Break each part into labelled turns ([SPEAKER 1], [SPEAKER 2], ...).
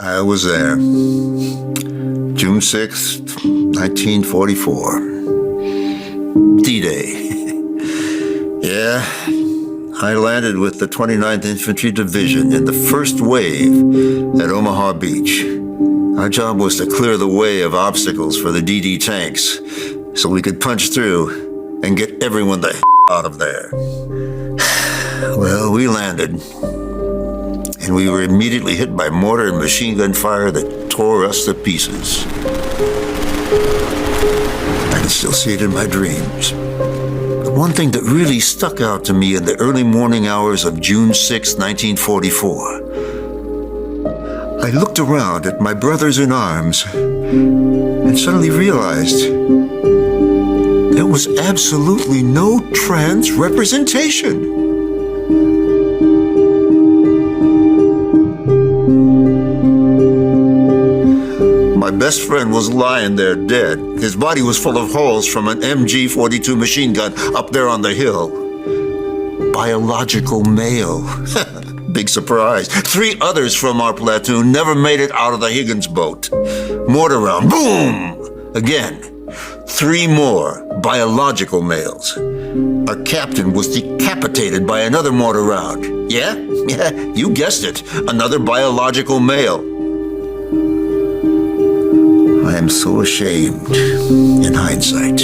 [SPEAKER 1] I was there. June 6th, 1944. D-Day. Yeah, I landed with the 29th Infantry Division in the first wave at Omaha Beach. Our job was to clear the way of obstacles for the DD tanks so we could punch through and get everyone the out of there. Well, we landed, and we were immediately hit by mortar and machine gun fire that tore us to pieces. I can still see it in my dreams. But one thing that really stuck out to me in the early morning hours of June 6, 1944, I looked around at my brothers in arms and suddenly realized there was absolutely no trans representation. My best friend was lying there dead. His body was full of holes from an MG-42 machine gun up there on the hill. Biological male. Big surprise. 3 others from our platoon never made it out of the Higgins boat. Mortar round, boom! Again, 3 more biological males. Our captain was decapitated by another mortar round. Yeah, you guessed it. Another biological male. I am so ashamed in hindsight.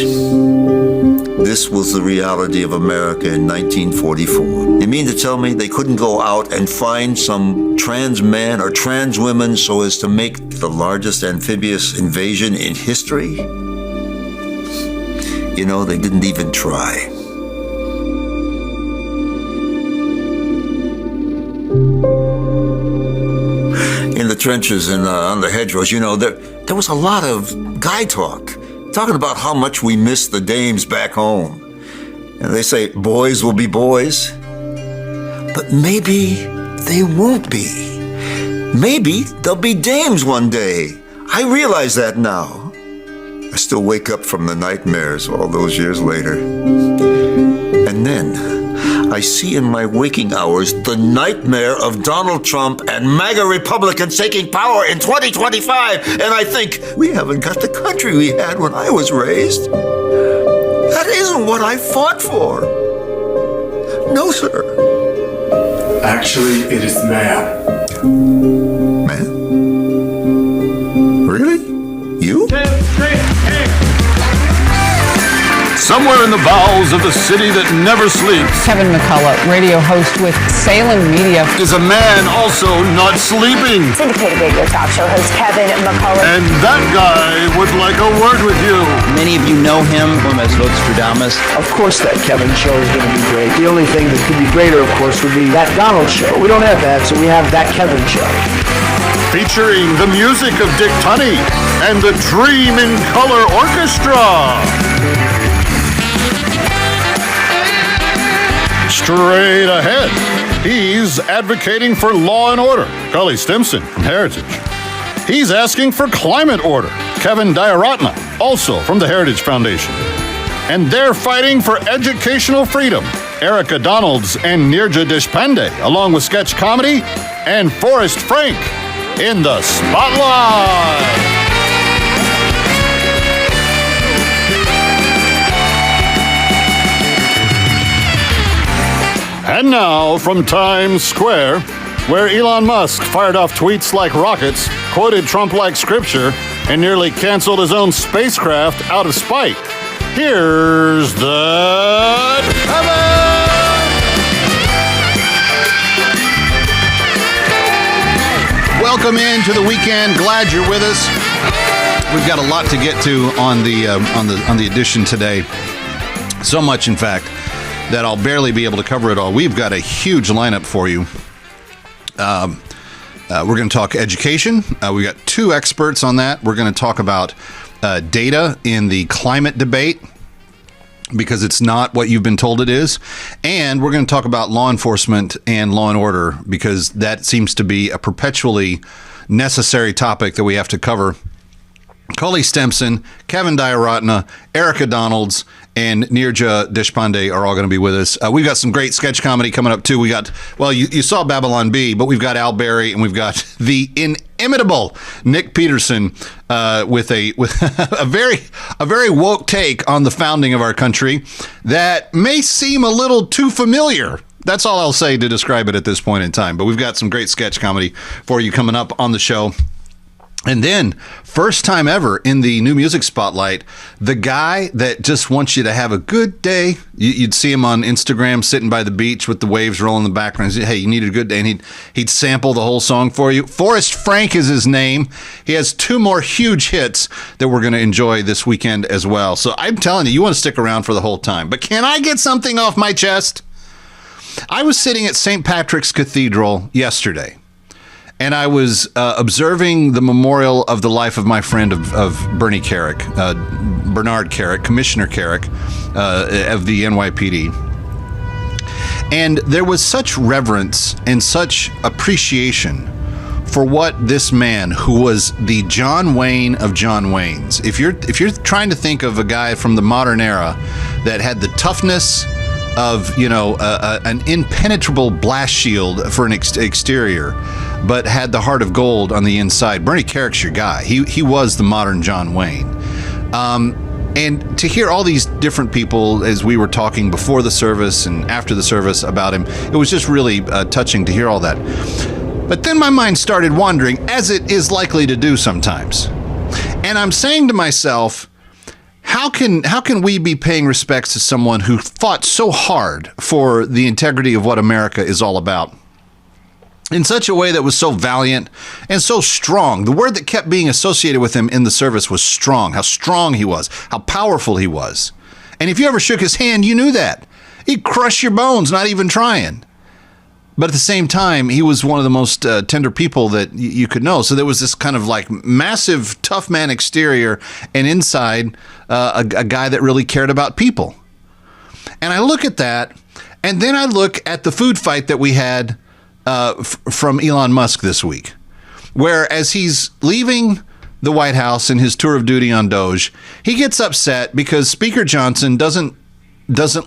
[SPEAKER 1] This was the reality of America in 1944. You mean to tell me they couldn't go out and find some trans man or trans women so as to make the largest amphibious invasion in history? You know, they didn't even try. In the trenches and on the hedgerows, you know, there was a lot of guy talk, talking about how much we miss the dames back home. And they say boys will be boys, but maybe they won't be. Maybe they'll be dames one day. I realize that now. I still wake up from the nightmares all those years later. And then I see in my waking hours the nightmare of Donald Trump and MAGA Republicans taking power in 2025. And I think, we haven't got the country we had when I was raised. That isn't what I fought for. No, sir.
[SPEAKER 2] Actually, it is man.
[SPEAKER 1] Man? Really? You?
[SPEAKER 2] 10, 3, 8.
[SPEAKER 3] Somewhere in the bowels of the city that never sleeps
[SPEAKER 4] Kevin McCullough, radio host with Salem Media,
[SPEAKER 3] is a man also not sleeping.
[SPEAKER 5] Syndicated radio talk show host Kevin McCullough.
[SPEAKER 3] And that guy would like a word with you.
[SPEAKER 6] Many of you know him as Nostradamus.
[SPEAKER 7] Of course that Kevin show is going to be great. The only thing that could be greater, of course, would be that Donald show. We don't have that, so we have that Kevin show.
[SPEAKER 3] Featuring the music of Dick Tunney and the Dream in Color Orchestra. Straight ahead, he's advocating for law and order. Cully Stimson from Heritage. He's asking for climate order. Kevin Dayaratna, also from the Heritage Foundation. And they're fighting for educational freedom. Erika Donalds and Neeraja Deshpande, along with sketch comedy, and Forrest Frank in the Spotlight. And now, from Times Square, where Elon Musk fired off tweets like rockets, quoted Trump like scripture, and nearly canceled his own spacecraft out of spite, here's the Kevin!
[SPEAKER 8] Welcome into the weekend. Glad you're with us. We've got a lot to get to on the edition today. So much, in fact, that I'll barely be able to cover it all. We've got a huge lineup for you. We're going to talk education. We've got 2 experts on that. We're going to talk about data in the climate debate, because it's not what you've been told it is. And we're going to talk about law enforcement and law and order, because that seems to be a perpetually necessary topic that we have to cover Cully Stimson, Kevin Dayaratna, Erika Donalds, and Neeraja Deshpande are all going to be with us. We've got some great sketch comedy coming up, too. We got, well, you saw Babylon Bee, but we've got Al Berry, and we've got the inimitable Nick Peterson with a very woke take on the founding of our country that may seem a little too familiar. That's all I'll say to describe it at this point in time. But we've got some great sketch comedy for you coming up on the show. And then, first time ever in the new music spotlight, the guy that just wants you to have a good day. You'd see him on Instagram sitting by the beach with the waves rolling in the background. He'd say, hey, you need a good day. And he'd sample the whole song for you. Forrest Frank is his name. He has 2 more huge hits that we're going to enjoy this weekend as well. So I'm telling you, you want to stick around for the whole time. But can I get something off my chest? I was sitting at St. Patrick's Cathedral yesterday. And I was observing the memorial of the life of my friend of Bernie Carrick, Bernard Carrick, Commissioner Carrick of the NYPD. And there was such reverence and such appreciation for what this man, who was the John Wayne of John Waynes. If you're trying to think of a guy from the modern era that had the toughness of, an impenetrable blast shield for an exterior, but had the heart of gold on the inside, Bernie Carrick's your guy. He was the modern John Wayne. And to hear all these different people, as we were talking before the service and after the service about him, it was just really touching to hear all that. But then my mind started wandering, as it is likely to do sometimes. And I'm saying to myself, how can we be paying respects to someone who fought so hard for the integrity of what America is all about in such a way that was so valiant and so strong? The word that kept being associated with him in the service was strong. How strong he was, how powerful he was. And if you ever shook his hand, you knew that. He'd crush your bones, not even trying. But at the same time, he was one of the most tender people that you could know. So there was this kind of like massive tough man exterior, and inside a guy that really cared about people. And I look at that, and then I look at the food fight that we had from Elon Musk this week, where as he's leaving the White House in his tour of duty on Doge, he gets upset because Speaker Johnson doesn't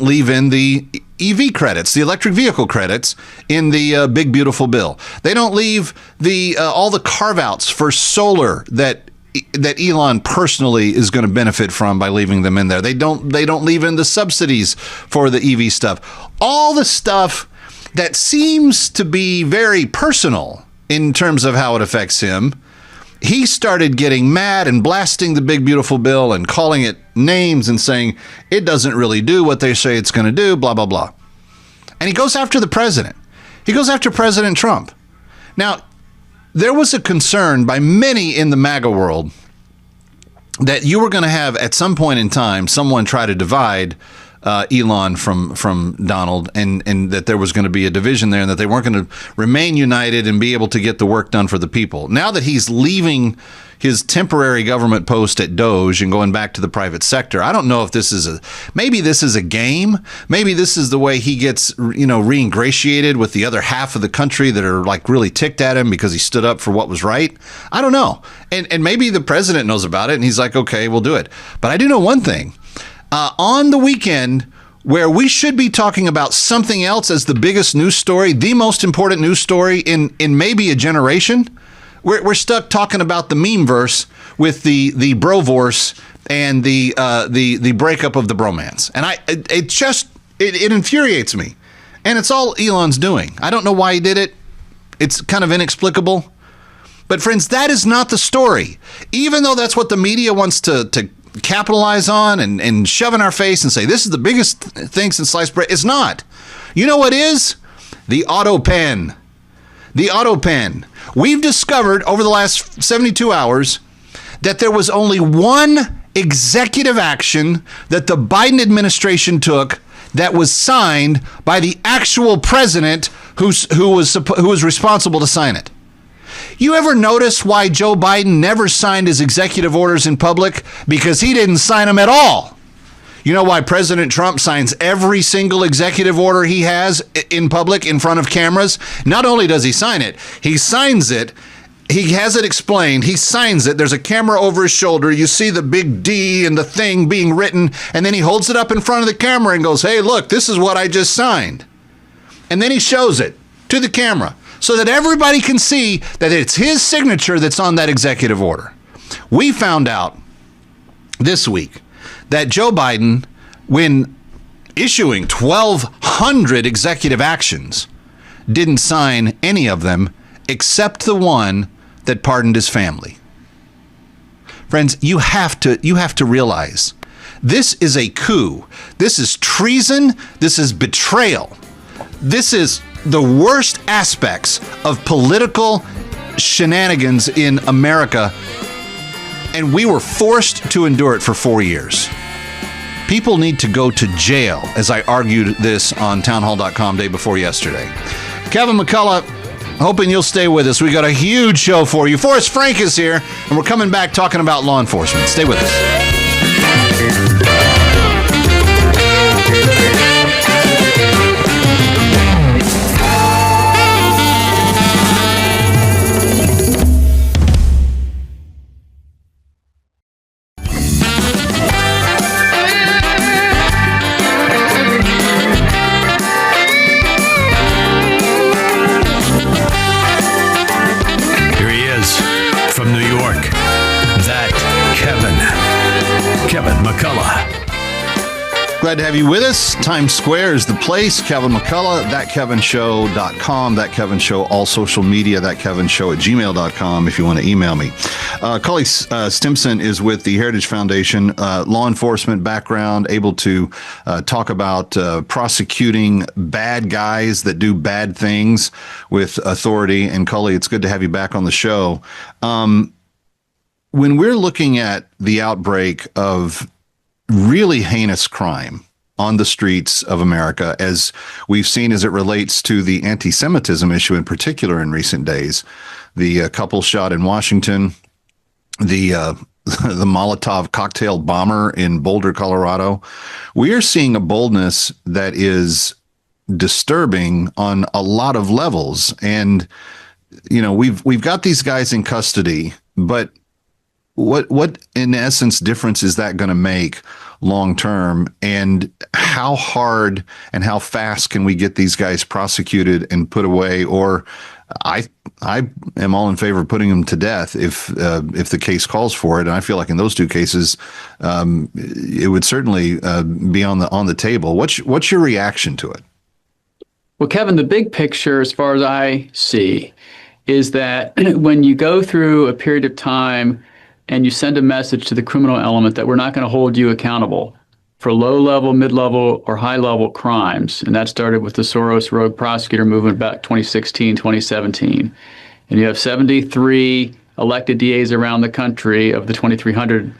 [SPEAKER 8] leave in the EV credits, the electric vehicle credits, in the big beautiful bill. They don't leave the all the carve-outs for solar that Elon personally is going to benefit from by leaving them in there. They don't leave in the subsidies for the EV stuff. All the stuff that seems to be very personal in terms of how it affects him. He started getting mad and blasting the big beautiful bill and calling it names and saying it doesn't really do what they say it's going to do, blah, blah, blah. And he goes after the president. He goes after President Trump. Now, there was a concern by many in the MAGA world that you were going to have at some point in time someone try to divide Elon from Donald, and that there was going to be a division there, and that they weren't going to remain united and be able to get the work done for the people. Now that he's leaving his temporary government post at Doge and going back to the private sector, I don't know if maybe this is a game. Maybe this is the way he gets, reingratiated with the other half of the country that are like really ticked at him because he stood up for what was right. I don't know. And maybe the president knows about it and he's like, okay, we'll do it. But I do know one thing. On the weekend, where we should be talking about something else as the biggest news story, the most important news story in maybe a generation, we're stuck talking about the meme verse with the brovorce and the breakup of the bromance. And it infuriates me. And it's all Elon's doing. I don't know why he did it. It's kind of inexplicable. But friends, that is not the story. Even though that's what the media wants to capitalize on and shove in our face and say, this is the biggest thing since sliced bread. It's not. You know what is? The auto pen. The auto pen. We've discovered over the last 72 hours that there was only one executive action that the Biden administration took that was signed by the actual president who was responsible to sign it. You ever notice why Joe Biden never signed his executive orders in public? Because he didn't sign them at all. You know why President Trump signs every single executive order he has in public in front of cameras? Not only does he sign it, he signs it he has it explained. He signs it. There's a camera over his shoulder. You see the big D and the thing being written. And then he holds it up in front of the camera and goes, hey, look, this is what I just signed. And then he shows it to the camera so that everybody can see that it's his signature that's on that executive order. We found out this week that Joe Biden, when issuing 1,200 executive actions, didn't sign any of them except the one that pardoned his family. Friends, you have to realize this is a coup. This is treason. This is betrayal. This is the worst aspects of political shenanigans in America, and we were forced to endure it for 4 years. People need to go to jail, as I argued this on townhall.com day before yesterday. Kevin McCullough, hoping you'll stay with us. We got a huge show for you. Forrest Frank is here, and we're coming back talking about law enforcement. Stay with us. Glad to have you with us. Times Square is the place. Kevin McCullough, thatkevinshow.com, That Kevin Show, all social media, thatkevinshow@gmail.com if you want to email me. Cully Stimson is with the Heritage Foundation, law enforcement background, able to talk about prosecuting bad guys that do bad things with authority. And Cully, it's good to have you back on the show. When we're looking at the outbreak of really heinous crime on the streets of America, as we've seen as it relates to the anti-Semitism issue in particular in recent days, the couple shot in Washington, the Molotov cocktail bomber in Boulder, Colorado, we are seeing a boldness that is disturbing on a lot of levels. And, you know, we've got these guys in custody, but what in essence difference is that going to make long term, and how hard and how fast can we get these guys prosecuted and put away? Or I am all in favor of putting them to death if the case calls for it. And I feel like in those two cases, it would certainly be on the table. What's your reaction to it?
[SPEAKER 9] Well, Kevin, the big picture, as far as I see, is that when you go through a period of time and you send a message to the criminal element that we're not going to hold you accountable for low-level, mid-level, or high-level crimes, and that started with the Soros rogue prosecutor movement back 2016, 2017, and you have 73 elected DAs around the country of the 2,300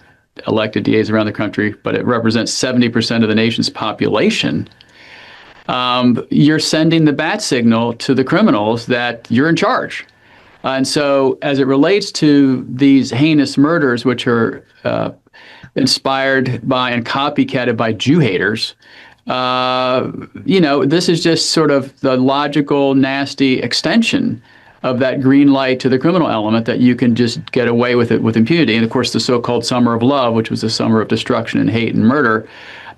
[SPEAKER 9] elected DAs around the country, but it represents 70% of the nation's population, you're sending the bat signal to the criminals that you're in charge. And so as it relates to these heinous murders, which are inspired by and copycatted by Jew haters, this is just sort of the logical, nasty extension of that green light to the criminal element that you can just get away with it with impunity. And of course, the so-called summer of love, which was a summer of destruction and hate and murder,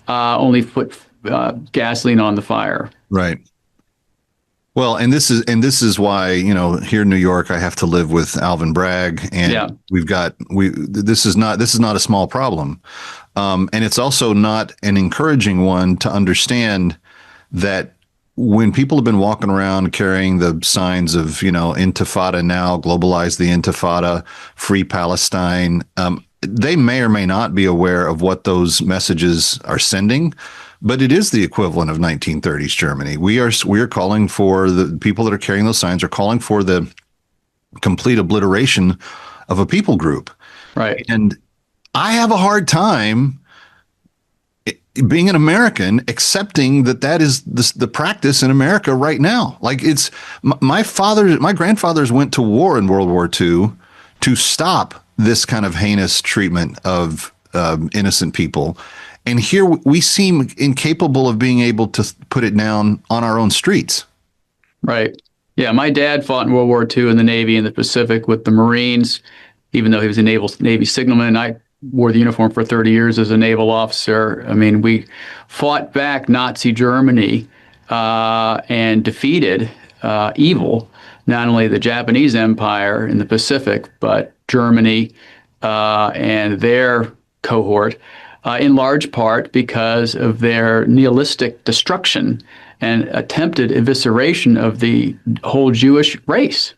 [SPEAKER 9] only put gasoline on the fire.
[SPEAKER 8] Right. Well, and this is why, here in New York, I have to live with Alvin Bragg, and this is not a small problem. And it's also not an encouraging one to understand that when people have been walking around carrying the signs of, Intifada now, globalize the Intifada, free Palestine, they may or may not be aware of what those messages are sending. But it is the equivalent of 1930s Germany. We are calling for, the people that are carrying those signs are calling for the complete obliteration of a people group.
[SPEAKER 9] Right.
[SPEAKER 8] And I have a hard time being an American accepting that is the practice in America right now. Like, it's my grandfathers went to war in World War II to stop this kind of heinous treatment of innocent people. And here we seem incapable of being able to put it down on our own streets.
[SPEAKER 9] Right. Yeah, my dad fought in World War II in the Navy in the Pacific with the Marines, even though he was a Navy signalman. I wore the uniform for 30 years as a naval officer. I mean, we fought back Nazi Germany and defeated evil, not only the Japanese Empire in the Pacific, but Germany and their cohort, in large part because of their nihilistic destruction and attempted evisceration of the whole Jewish race.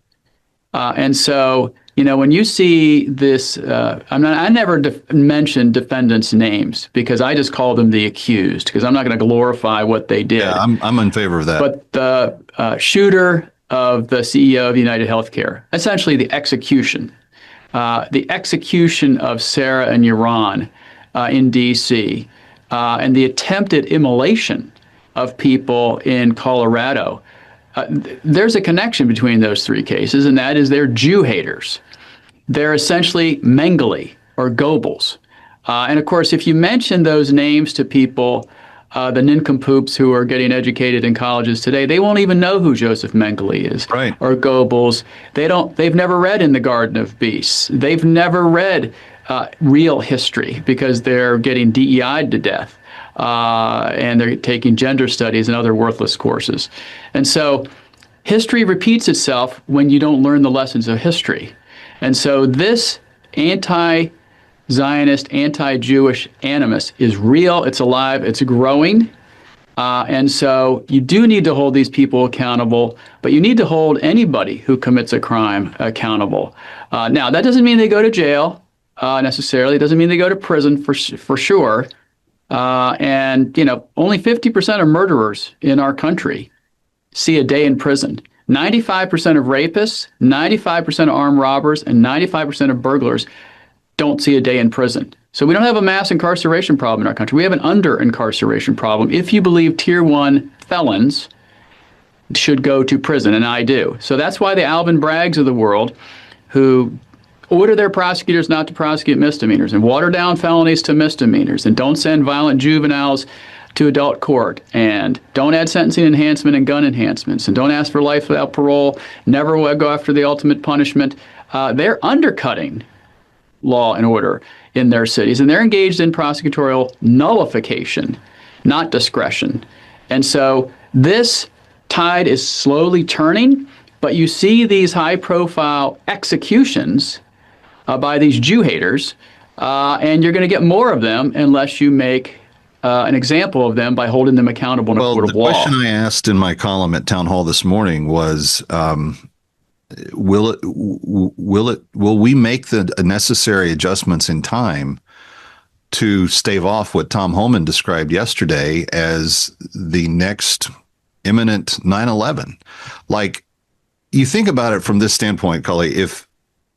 [SPEAKER 9] And so, when you see this, I never mention defendants' names because I just call them the accused because I'm not going to glorify what they did.
[SPEAKER 8] Yeah, I'm in favor of that.
[SPEAKER 9] But the shooter of the CEO of United Healthcare, essentially the execution of Sarah and Yaron in D.C., and the attempted immolation of people in Colorado. There's a connection between those three cases, and that is they're Jew haters. They're essentially Mengele or Goebbels. And of course, if you mention those names to people, the nincompoops who are getting educated in colleges today, they won't even know who Joseph Mengele is,
[SPEAKER 8] right,
[SPEAKER 9] or Goebbels. They've never read In the Garden of Beasts. They've never read real history because they're getting DEI'd to death. And they're taking gender studies and other worthless courses. And so history repeats itself when you don't learn the lessons of history. And so this anti-Zionist, anti-Jewish animus is real, it's alive, it's growing. And so you do need to hold these people accountable, but you need to hold anybody who commits a crime accountable. Now, that doesn't mean they go to jail necessarily. It doesn't mean they go to prison for sure. And only 50% of murderers in our country see a day in prison. 95% of rapists, 95% of armed robbers, and 95% of burglars don't see a day in prison. So we don't have a mass incarceration problem in our country. We have an under-incarceration problem if you believe Tier 1 felons should go to prison, and I do. So that's why the Alvin Braggs of the world, who order their prosecutors not to prosecute misdemeanors and water down felonies to misdemeanors and don't send violent juveniles to adult court and don't add sentencing enhancement and gun enhancements and don't ask for life without parole, never go after the ultimate punishment. They're undercutting law and order in their cities, and they're engaged in prosecutorial nullification, not discretion. And so this tide is slowly turning, but you see these high-profile executions by these Jew haters, and you're going to get more of them unless you make an example of them by holding them accountable in a court of law.
[SPEAKER 8] The question I asked in my column at Town Hall this morning was, will we make the necessary adjustments in time to stave off what Tom Homan described yesterday as the next imminent 9/11? Like, you think about it from this standpoint, Cully, if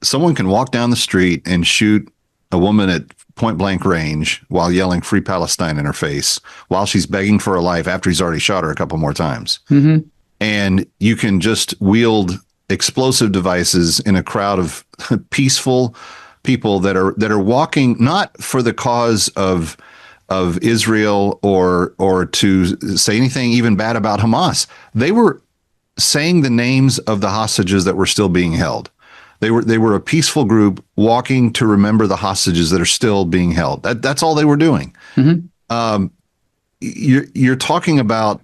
[SPEAKER 8] someone can walk down the street and shoot a woman at point blank range while yelling "Free Palestine" in her face while she's begging for her life after he's already shot her a couple more times. Mm-hmm. And you can just wield explosive devices in a crowd of peaceful people that are walking not for the cause of Israel or to say anything even bad about Hamas. They were saying the names of the hostages that were still being held. They were a peaceful group walking to remember the hostages that are still being held. That's all they were doing. Mm-hmm. You're talking about,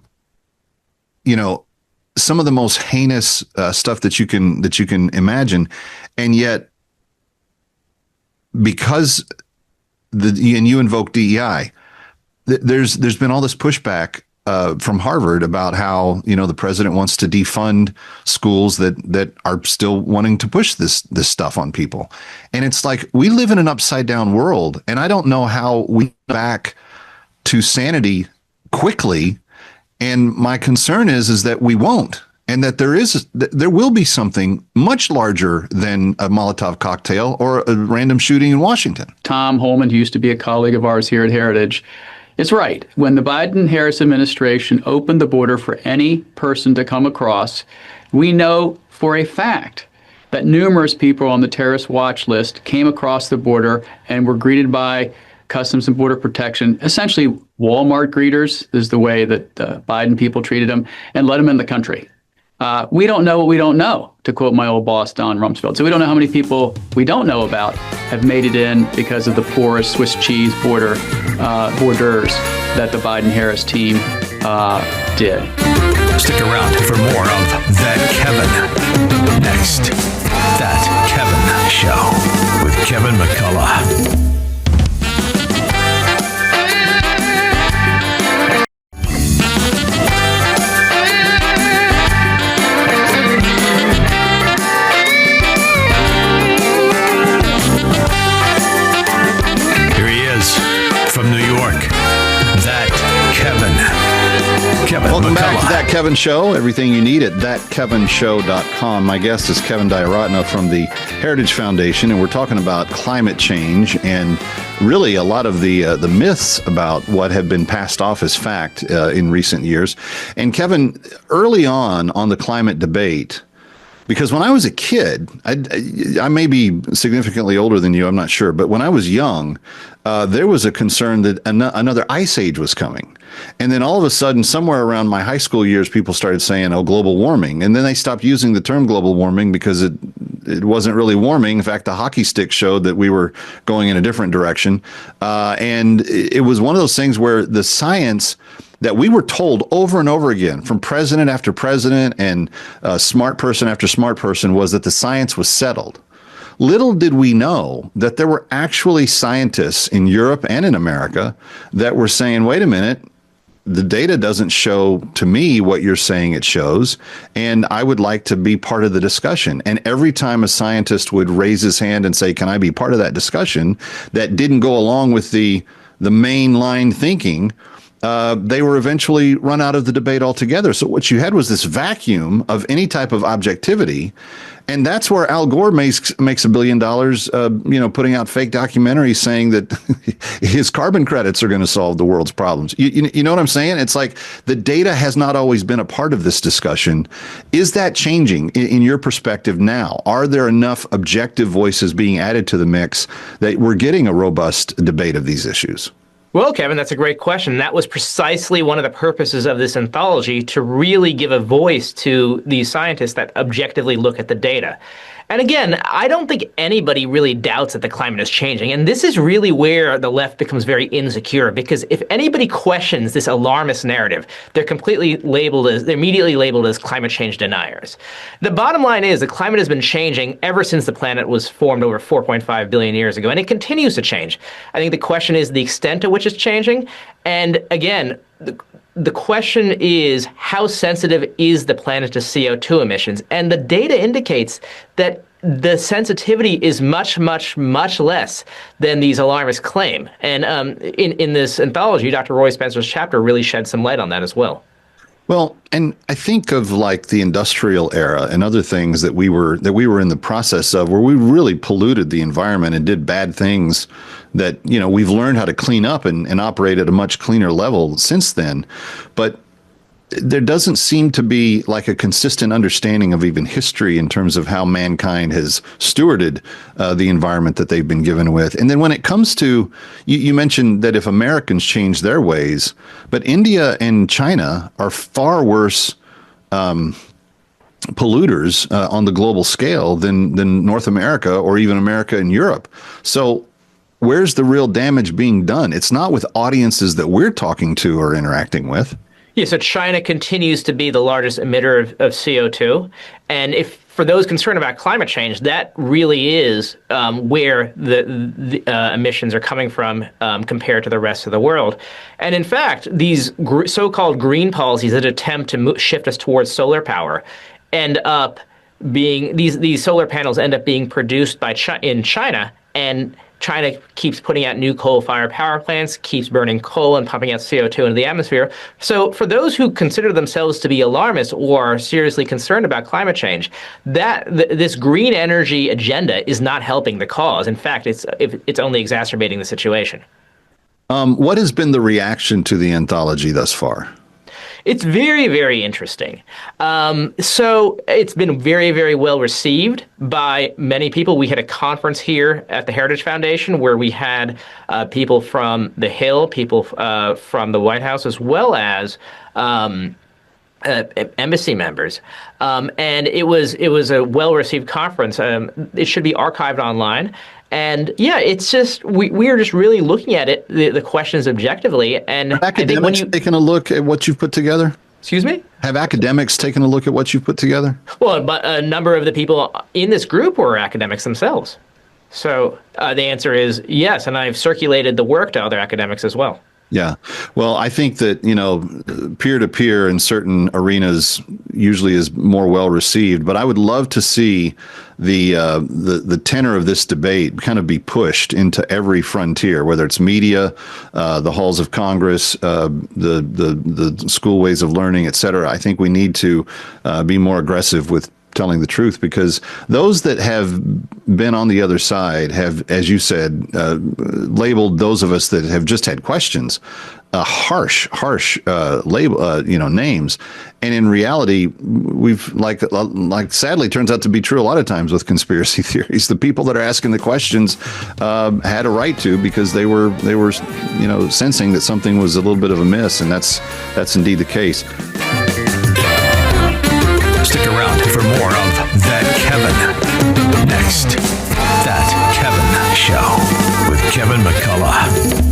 [SPEAKER 8] some of the most heinous stuff that you can imagine, and yet because and you invoke DEI, there's been all this pushback from Harvard about how the president wants to defund schools that are still wanting to push this stuff on people, and it's like we live in an upside down world, and I don't know how we get back to sanity quickly. And my concern is that we won't, and that there will be something much larger than a Molotov cocktail or a random shooting in Washington.
[SPEAKER 9] Tom Homan, who used to be a colleague of ours here at Heritage, is right. When the Biden-Harris administration opened the border for any person to come across, we know for a fact that numerous people on the terrorist watch list came across the border and were greeted by Customs and Border Protection, essentially Walmart greeters is the way that Biden people treated them, and let them in the country. We don't know what we don't know, to quote my old boss, Don Rumsfeld. So we don't know how many people we don't know about have made it in because of the porous Swiss cheese borders that the Biden-Harris team did.
[SPEAKER 10] Stick around for more of That Kevin. Next, That Kevin Show with Kevin McCullough. From New York, That Kevin.
[SPEAKER 8] Welcome back to
[SPEAKER 10] McCullough.
[SPEAKER 8] That Kevin Show. Everything you need at thatkevinshow.com. My guest is Kevin Dayaratna from the Heritage Foundation, and we're talking about climate change and really a lot of the myths about what have been passed off as fact in recent years. And Kevin, early on the climate debate, because when I was a kid, I may be significantly older than you, I'm not sure, but when I was young, there was a concern that another ice age was coming. And then all of a sudden, somewhere around my high school years, people started saying, oh, global warming. And then they stopped using the term global warming because it wasn't really warming. In fact, the hockey stick showed that we were going in a different direction. And it was one of those things where the science that we were told over and over again from president after president and smart person after smart person was that the science was settled. Little did we know that there were actually scientists in Europe and in America that were saying, wait a minute, the data doesn't show to me what you're saying it shows, and I would like to be part of the discussion. And every time a scientist would raise his hand and say, can I be part of that discussion, that didn't go along with the mainline thinking, they were eventually run out of the debate altogether. So what you had was this vacuum of any type of objectivity. And that's where Al Gore makes $1 billion, putting out fake documentaries saying that his carbon credits are going to solve the world's problems. You know what I'm saying? It's like the data has not always been a part of this discussion. Is that changing in your perspective now? Are there enough objective voices being added to the mix that we're getting a robust debate of these issues?
[SPEAKER 11] Well, Kevin, that's a great question. That was precisely one of the purposes of this anthology, to really give a voice to these scientists that objectively look at the data. And again, I don't think anybody really doubts that the climate is changing. And this is really where the left becomes very insecure, because if anybody questions this alarmist narrative, they're immediately labeled as climate change deniers. The bottom line is the climate has been changing ever since the planet was formed over 4.5 billion years ago, and it continues to change. I think the question is the extent to which it's changing. And again, the question is, how sensitive is the planet to CO2 emissions? And the data indicates that the sensitivity is much, much, much less than these alarmists claim. And in this anthology, Dr. Roy Spencer's chapter really sheds some light on that as well.
[SPEAKER 8] Well, and I think of like the industrial era and other things that we were in the process of, where we really polluted the environment and did bad things that, we've learned how to clean up and operate at a much cleaner level since then. But there doesn't seem to be like a consistent understanding of even history in terms of how mankind has stewarded the environment that they've been given with. And then when it comes to, you mentioned that if Americans change their ways, but India and China are far worse polluters on the global scale than North America or even America and Europe. So where's the real damage being done? It's not with audiences that we're talking to or interacting with.
[SPEAKER 11] Yeah, so China continues to be the largest emitter of CO2. And if for those concerned about climate change, that really is where the emissions are coming from compared to the rest of the world. And in fact, these so-called green policies that attempt to shift us towards solar power end up being, these solar panels end up being produced in China, and China keeps putting out new coal-fired power plants, keeps burning coal and pumping out CO2 into the atmosphere. So for those who consider themselves to be alarmists or are seriously concerned about climate change, this green energy agenda is not helping the cause. In fact, it's only exacerbating the situation.
[SPEAKER 8] What has been the reaction to the anthology thus far?
[SPEAKER 11] It's very, very interesting. So it's been very, very well received by many people. We had a conference here at the Heritage Foundation where we had people from the Hill, people from the White House, as well as embassy members, and it was a well-received conference. It should be archived online. And yeah, it's just we are just really looking at it, the questions objectively. And
[SPEAKER 8] have academics taken a look at what you've put together?
[SPEAKER 11] Excuse me?
[SPEAKER 8] Have academics taken a look at what you've put together?
[SPEAKER 11] Well, but a number of the people in this group were academics themselves. So the answer is yes, and I've circulated the work to other academics as well.
[SPEAKER 8] Yeah. Well, I think that, peer-to-peer in certain arenas usually is more well received, but I would love to see the tenor of this debate kind of be pushed into every frontier, whether it's media, the halls of Congress, the school ways of learning, et cetera. I think we need to be more aggressive with telling the truth, because those that have been on the other side have, as you said, labeled those of us that have just had questions harsh label, names. And in reality, we've like sadly turns out to be true a lot of times with conspiracy theories. The people that are asking the questions had a right to, because they were sensing that something was a little bit of a miss, and that's indeed the case.
[SPEAKER 10] Stick around for more of That Kevin. Next, That Kevin Show with Kevin McCullough.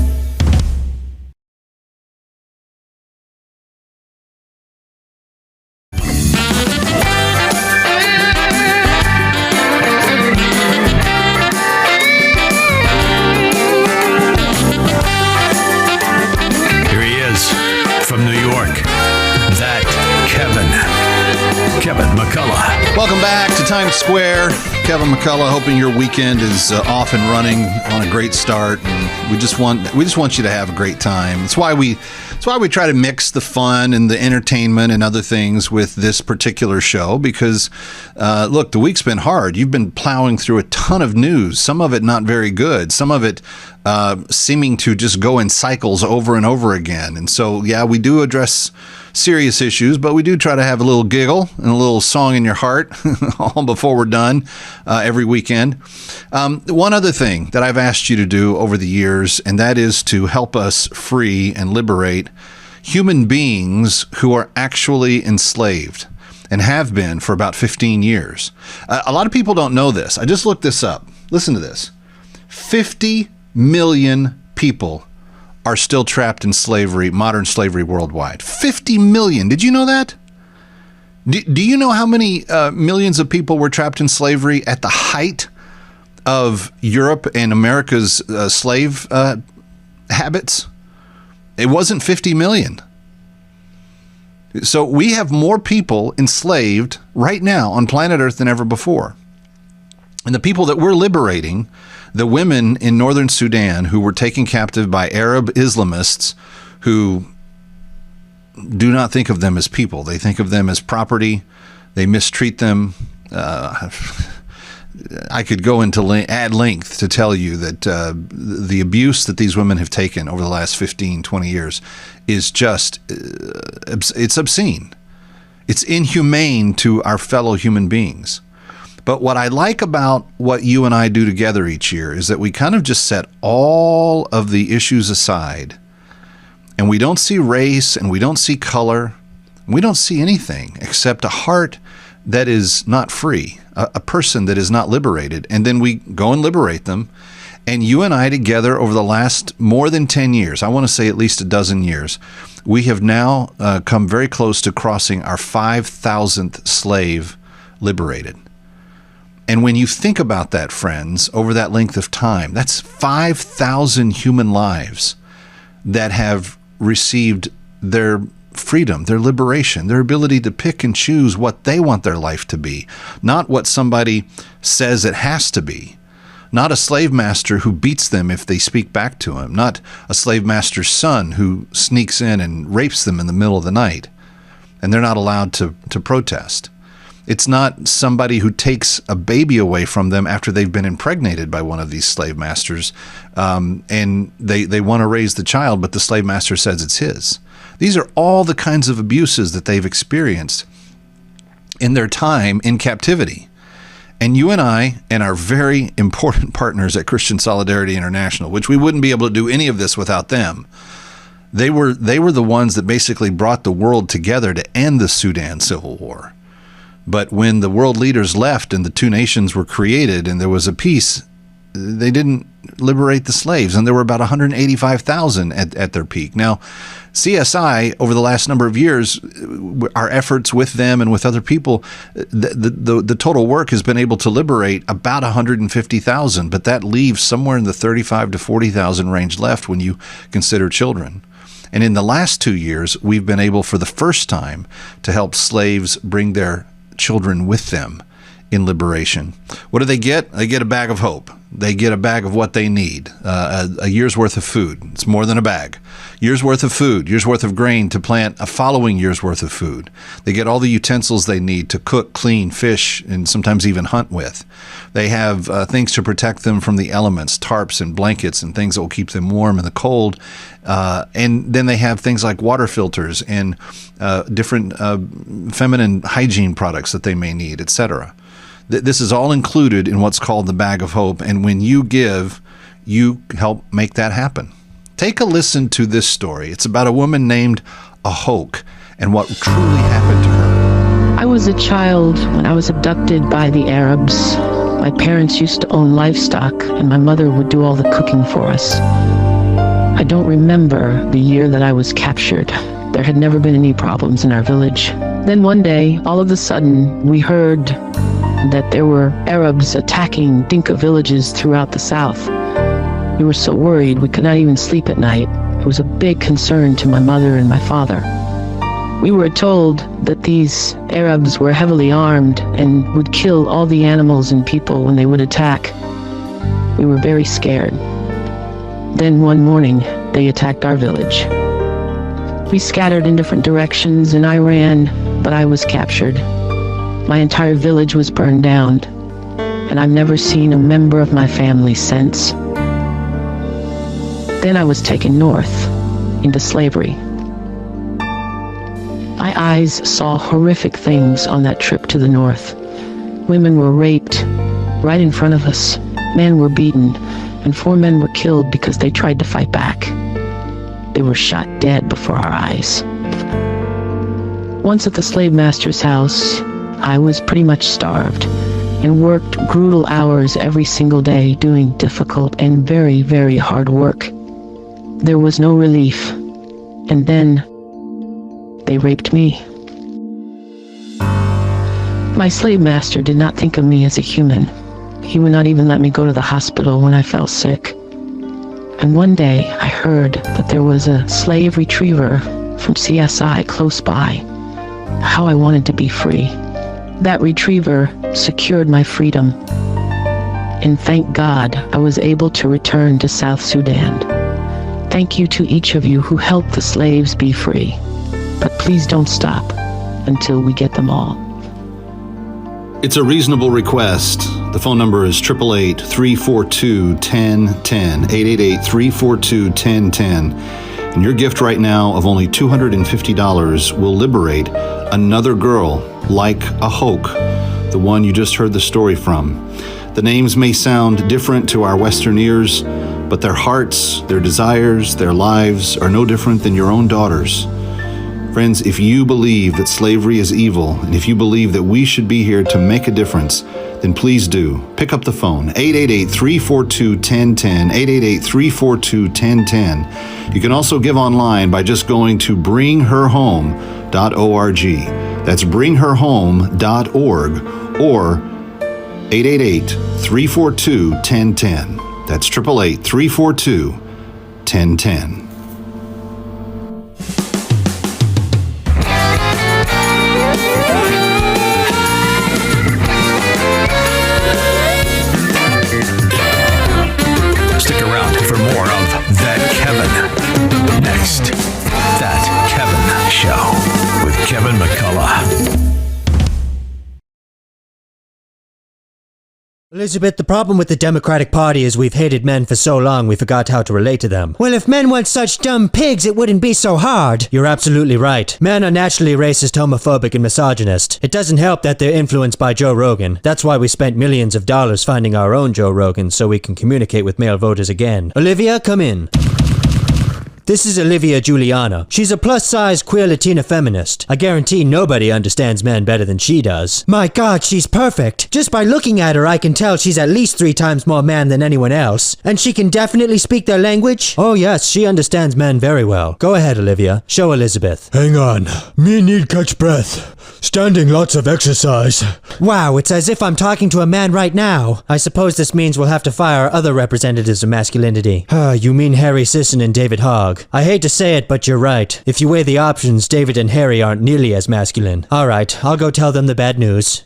[SPEAKER 10] Here he is from New York. That Kevin McCullough.
[SPEAKER 8] Welcome back to Times Square. Kevin McCullough, hoping your weekend is off and running on a great start. And we just want you to have a great time. It's why we try to mix the fun and the entertainment and other things with this particular show, because look, the week's been hard. You've been plowing through a ton of news, some of it not very good, some of it seeming to just go in cycles over and over again. And so, yeah, we do address serious issues, but we do try to have a little giggle and a little song in your heart all before we're done every weekend. One other thing that I've asked you to do over the years, and that is to help us free and liberate human beings who are actually enslaved and have been for about 15 years. A lot of people don't know this. I just looked this up. Listen to this. 50 million people are still trapped in slavery, modern slavery worldwide. 50 million. Did you know that? Do you know how many millions of people were trapped in slavery at the height of Europe and America's slave habits? It wasn't 50 million. So we have more people enslaved right now on planet Earth than ever before. And the people that we're liberating, the women in northern Sudan who were taken captive by Arab Islamists who do not think of them as people. They think of them as property. They mistreat them. I could go into at length to tell you that the abuse that these women have taken over the last 15, 20 years is just, it's obscene. It's inhumane to our fellow human beings. But what I like about what you and I do together each year is that we kind of just set all of the issues aside, and we don't see race, and we don't see color, and we don't see anything except a heart that is not free, a person that is not liberated, and then we go and liberate them. And you and I together over the last more than 10 years, I want to say at least a dozen years, we have now come very close to crossing our 5,000th slave liberated. And when you think about that, friends, over that length of time, that's 5,000 human lives that have received their freedom, their liberation, their ability to pick and choose what they want their life to be, not what somebody says it has to be. Not a slave master who beats them if they speak back to him, not a slave master's son who sneaks in and rapes them in the middle of the night, and they're not allowed to protest. It's not somebody who takes a baby away from them after they've been impregnated by one of these slave masters, and they want to raise the child, but the slave master says it's his. These are all the kinds of abuses that they've experienced in their time in captivity. And you and I and our very important partners at Christian Solidarity International, which we wouldn't be able to do any of this without them, They were the ones that basically brought the world together to end the Sudan Civil War. But when the world leaders left and the two nations were created and there was a peace, they didn't liberate the slaves, and there were about 185,000 at their peak. Now, CSI, over the last number of years, our efforts with them and with other people, the total work has been able to liberate about 150,000, but that leaves somewhere in the 35 to 40,000 range left when you consider children. And in the last 2 years, we've been able for the first time to help slaves bring their children with them in liberation. What do they get? They get a bag of hope. They get a bag of what they need, a year's worth of food. It's more than a bag. Year's worth of food, year's worth of grain to plant a following year's worth of food. They get all the utensils they need to cook, clean, fish, and sometimes even hunt with. They have things to protect them from the elements, tarps and blankets and things that will keep them warm in the cold. And then they have things like water filters and different feminine hygiene products that they may need, etc. This is all included in what's called the Bag of Hope, and when you give, you help make that happen. Take a listen to this story. It's about a woman named Ahok and what truly happened to her.
[SPEAKER 12] I was a child when I was abducted by the Arabs. My parents used to own livestock, and my mother would do all the cooking for us. I don't remember the year that I was captured. There had never been any problems in our village. Then one day, all of a sudden, we heard that there were Arabs attacking Dinka villages throughout the south. We were so worried we could not even sleep at night. It was a big concern to my mother and my father. We were told that these Arabs were heavily armed and would kill all the animals and people when they would attack. We were very scared. Then one morning, they attacked our village. We scattered in different directions and I ran, but I was captured. My entire village was burned down, and I've never seen a member of my family since. Then I was taken north, into slavery. My eyes saw horrific things on that trip to the north. Women were raped right in front of us. Men were beaten, and 4 men were killed because they tried to fight back. They were shot dead before our eyes. Once at the slave master's house, I was pretty much starved and worked brutal hours every single day doing difficult and very, very hard work. There was no relief. And then they raped me. My slave master did not think of me as a human. He would not even let me go to the hospital when I fell sick. And one day I heard that there was a slave retriever from CSI close by. How I wanted to be free. That retriever secured my freedom. And thank God I was able to return to South Sudan. Thank you to each of you who helped the slaves be free. But please don't stop until we get them all.
[SPEAKER 8] It's a reasonable request. The phone number is 888-342-1010, 888-342-1010. And your gift right now of only $250 will liberate another girl like Ahok, the one you just heard the story from. The names may sound different to our Western ears, but their hearts, their desires, their lives are no different than your own daughters. Friends, if you believe that slavery is evil, and if you believe that we should be here to make a difference, then please do. Pick up the phone, 888-342-1010, 888-342-1010. You can also give online by just going to bringherhome.org. That's bringherhome.org or 888-342-1010. That's 888-342-1010.
[SPEAKER 10] Stick around for more of That Kevin. Next, That Kevin Show with Kevin McCullough.
[SPEAKER 13] Elizabeth, the problem with the Democratic Party is we've hated men for so long we forgot how to relate to them. Well, if men weren't such dumb pigs, it wouldn't be so hard. You're absolutely right. Men are naturally racist, homophobic, and misogynist. It doesn't help that they're influenced by Joe Rogan. That's why we spent millions of dollars finding our own Joe Rogan so we can communicate with male voters again. Olivia, come in. This is Olivia Juliana. She's a plus-size queer Latina feminist. I guarantee nobody understands men better than she does. My God, she's perfect. Just by looking at her, I can tell she's at least 3 times more man than anyone else. And she can definitely speak their language? Oh yes, she understands men very well. Go ahead, Olivia. Show Elizabeth.
[SPEAKER 14] Hang on. Me need catch breath. Standing lots of exercise.
[SPEAKER 13] Wow, it's as if I'm talking to a man right now. I suppose this means we'll have to fire other representatives of masculinity. You mean Harry Sisson and David Hogg. I hate to say it, but you're right. If you weigh the options, David and Harry aren't nearly as masculine. Alright, I'll go tell them the bad news.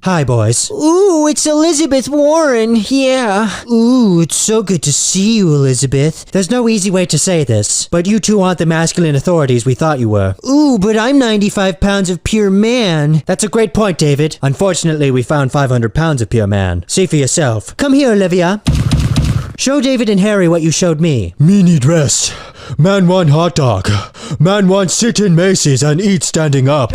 [SPEAKER 13] Hi, boys.
[SPEAKER 15] Ooh, it's Elizabeth Warren, yeah.
[SPEAKER 13] Ooh, it's so good to see you, Elizabeth. There's no easy way to say this, but you two aren't the masculine authorities we thought you were.
[SPEAKER 15] Ooh, but I'm 95 pounds of pure man.
[SPEAKER 13] That's a great point, David. Unfortunately, we found 500 pounds of pure man. See for yourself.
[SPEAKER 15] Come here, Olivia.
[SPEAKER 13] Show David and Harry what you showed me.
[SPEAKER 14] Me need rest. Man want hot dog. Man want sit in Macy's and eat standing up.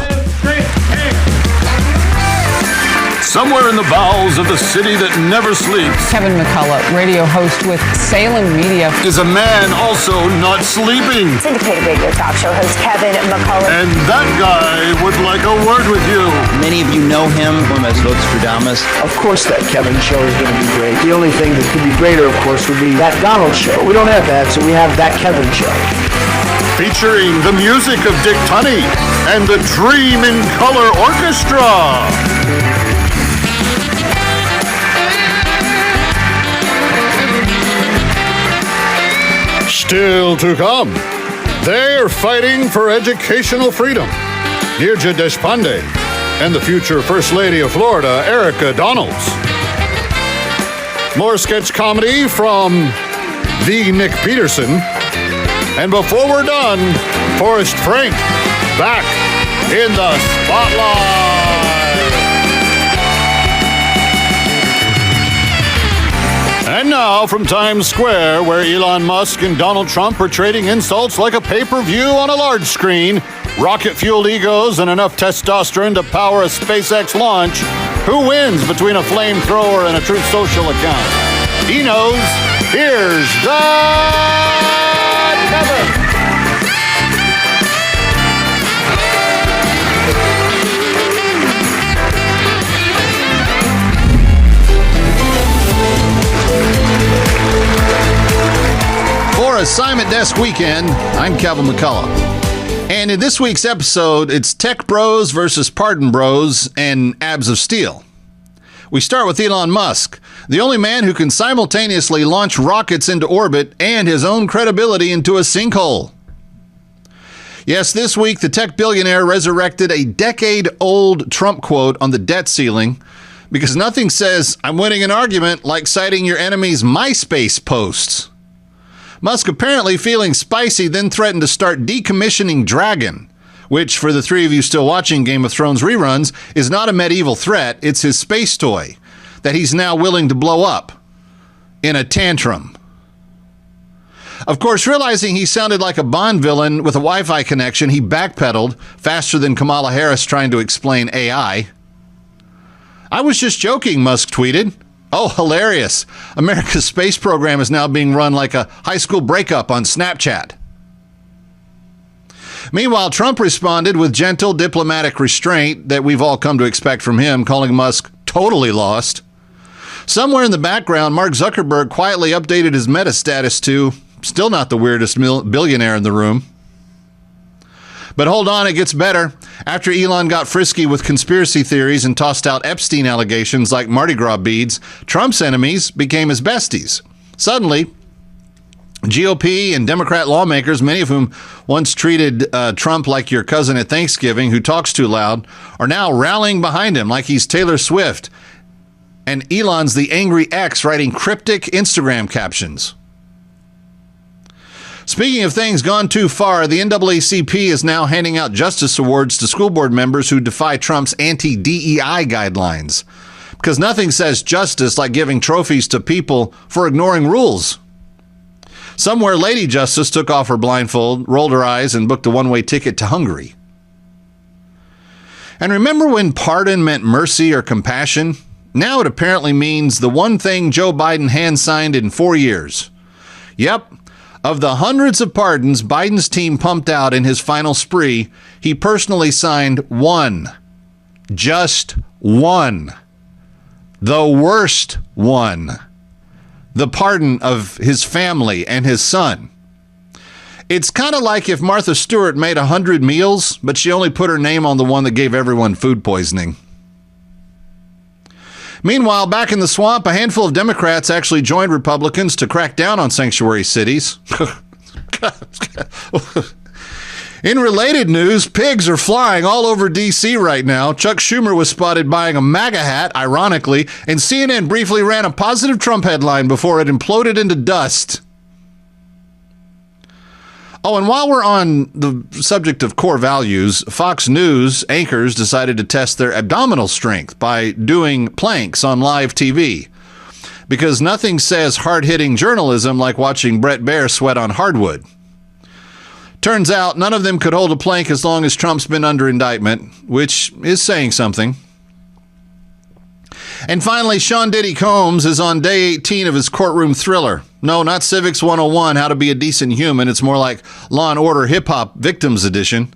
[SPEAKER 3] Somewhere in the bowels of the city that never sleeps
[SPEAKER 4] Kevin McCullough, radio host with Salem Media,
[SPEAKER 3] is a man also not sleeping.
[SPEAKER 5] Syndicated radio talk show host Kevin McCullough.
[SPEAKER 3] And that guy would like a word with you.
[SPEAKER 6] Many of you know him from Nostradamus.
[SPEAKER 7] Of course that Kevin show is going to be great. The only thing that could be greater, of course, would be that Donald show. We don't have that, so we have that Kevin show.
[SPEAKER 3] Featuring the music of Dick Tunney and the Dream in Color Orchestra. Still to come, they're fighting for educational freedom. Neeraja Deshpande and the future First Lady of Florida, Erika Donalds. More sketch comedy from the Nick Peterson. And before we're done, Forrest Frank back in the spotlight. And now from Times Square, where Elon Musk and Donald Trump are trading insults like a pay-per-view on a large screen, rocket-fueled egos and enough testosterone to power a SpaceX launch, who wins between a flamethrower and a Truth Social account? He knows. Here's the Kevin. For Assignment Desk Weekend, I'm Kevin McCullough. And in this week's episode, it's Tech Bros versus Pardon Bros and Abs of Steel. We start with Elon Musk, the only man who can simultaneously launch rockets into orbit and his own credibility into a sinkhole. Yes, this week, the tech billionaire resurrected a decade-old Trump quote on the debt ceiling because nothing says, "I'm winning an argument," like citing your enemy's MySpace posts. Musk, apparently feeling spicy, then threatened to start decommissioning Dragon, which, for the three of you still watching Game of Thrones reruns, is not a medieval threat. It's his space toy that he's now willing to blow up in a tantrum. Of course, realizing he sounded like a Bond villain with a Wi-Fi connection, he backpedaled faster than Kamala Harris trying to explain AI. "I was just joking," Musk tweeted. Oh, hilarious. America's space program is now being run like a high school breakup on Snapchat. Meanwhile, Trump responded with gentle diplomatic restraint that we've all come to expect from him, calling Musk totally lost. Somewhere in the background, Mark Zuckerberg quietly updated his Meta status to still not the weirdest billionaire in the room. But hold on, it gets better. After Elon got frisky with conspiracy theories and tossed out Epstein allegations like Mardi Gras beads, Trump's enemies became his besties. Suddenly, GOP and Democrat lawmakers, many of whom once treated Trump like your cousin at Thanksgiving who talks too loud, are now rallying behind him like he's Taylor Swift. And Elon's the angry ex writing cryptic Instagram captions. Speaking of things gone too far, the NAACP is now handing out justice awards to school board members who defy Trump's anti-DEI guidelines. Because nothing says justice like giving trophies to people for ignoring rules. Somewhere Lady Justice took off her blindfold, rolled her eyes, and booked a one-way ticket to Hungary. And remember when pardon meant mercy or compassion? Now it apparently means the one thing Joe Biden hand-signed in 4 years. Yep.
[SPEAKER 8] Of the hundreds of pardons Biden's team pumped out in his final spree, he personally signed one. Just one. The worst one. The pardon of his family and his son. It's kind of like if Martha Stewart made 100 meals, but she only put her name on the one that gave everyone food poisoning. Meanwhile, back in the swamp, a handful of Democrats actually joined Republicans to crack down on sanctuary cities. In related news, pigs are flying all over D.C. right now. Chuck Schumer was spotted buying a MAGA hat, ironically, and CNN briefly ran a positive Trump headline before it imploded into dust. Oh, and while we're on the subject of core values, Fox News anchors decided to test their abdominal strength by doing planks on live TV. Because nothing says hard-hitting journalism like watching Bret Baier sweat on hardwood. Turns out none of them could hold a plank as long as Trump's been under indictment, which is saying something. And finally, Sean Diddy Combs is on day 18 of his courtroom thriller. No, not Civics 101, How to Be a Decent Human. It's more like Law and Order Hip Hop Victims Edition.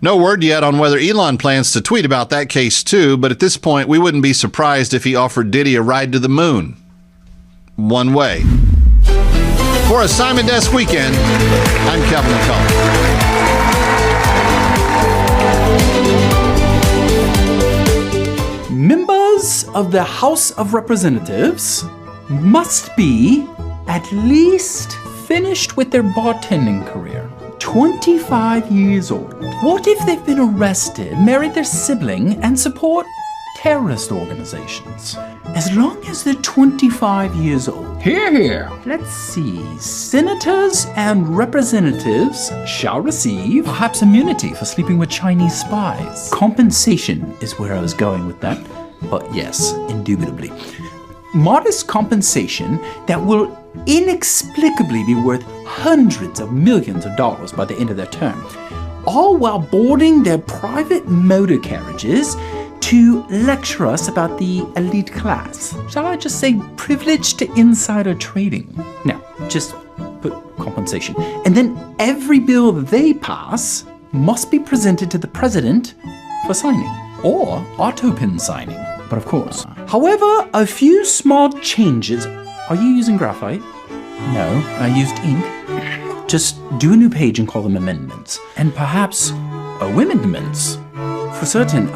[SPEAKER 8] No word yet on whether Elon plans to tweet about that case too, but at this point, we wouldn't be surprised if he offered Diddy a ride to the moon. One way. For a Simon Desk Weekend, I'm Kevin McCullough.
[SPEAKER 16] Members of the House of Representatives must be at least finished with their bartending career. 25 years old. What if they've been arrested, married their sibling, and support terrorist organizations? As long as they're 25 years old. Hear, hear. Let's see. Senators and representatives shall receive perhaps immunity for sleeping with Chinese spies. Compensation is where I was going with that. But yes, indubitably. Modest compensation that will inexplicably be worth hundreds of millions of dollars by the end of their term. All while boarding their private motor carriages to lecture us about the elite class. Shall I just say privileged to insider trading? No, just put compensation. And then every bill they pass must be presented to the president for signing, or auto-pin signing, but of course. However, a few small changes. Are you using graphite? No, I used ink. Just do a new page and call them amendments. And perhaps amendments. For certain,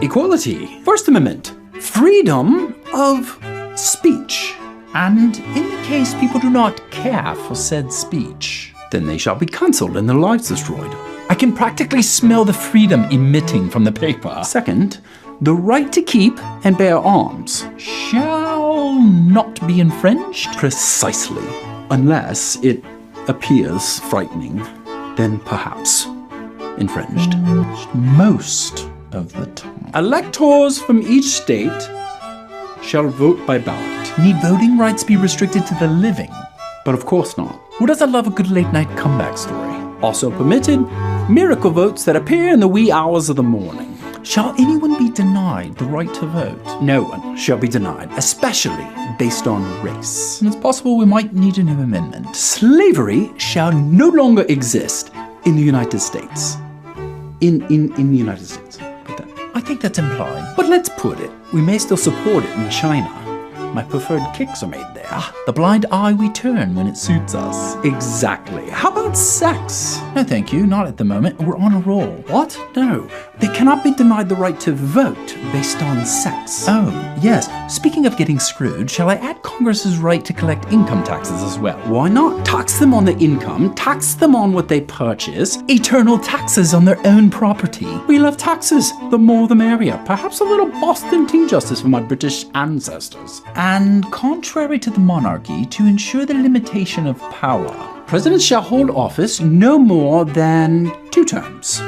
[SPEAKER 16] equality. First Amendment. Freedom of speech. And in the case people do not care for said speech, then they shall be cancelled and their lives destroyed. I can practically smell the freedom emitting from the paper. Second, the right to keep and bear arms shall not be infringed. Precisely. Unless it appears frightening, then perhaps infringed. Most of the time. Electors from each state shall vote by ballot. Need voting rights be restricted to the living? But of course not. Who doesn't love a good late-night comeback story? Also permitted, miracle votes that appear in the wee hours of the morning. Shall anyone be denied the right to vote? No one shall be denied, especially based on race. And it's possible we might need a new amendment. Slavery shall no longer exist in the United States. In the United States. I think that's implied. But let's put it, we may still support it in China. My preferred kicks are made there. The blind eye we turn when it suits us. Exactly. How about sex? No, thank you. Not at the moment. We're on a roll. What? No. They cannot be denied the right to vote based on sex. Oh, yes. Speaking of getting screwed, shall I add Congress's right to collect income taxes as well? Why not? Tax them on the income, tax them on what they purchase, eternal taxes on their own property. We love taxes. The more the merrier. Perhaps a little Boston tea justice for my British ancestors. And contrary to the monarchy, to ensure the limitation of power, presidents shall hold office no more than 2 terms.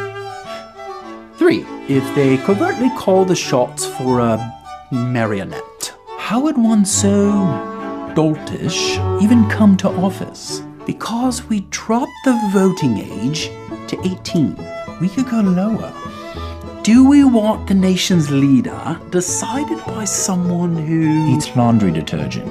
[SPEAKER 16] 3, if they covertly call the shots for a marionette. How would one so doltish even come to office? Because we dropped the voting age to 18. We could go lower. Do we want the nation's leader decided by someone who eats laundry detergent?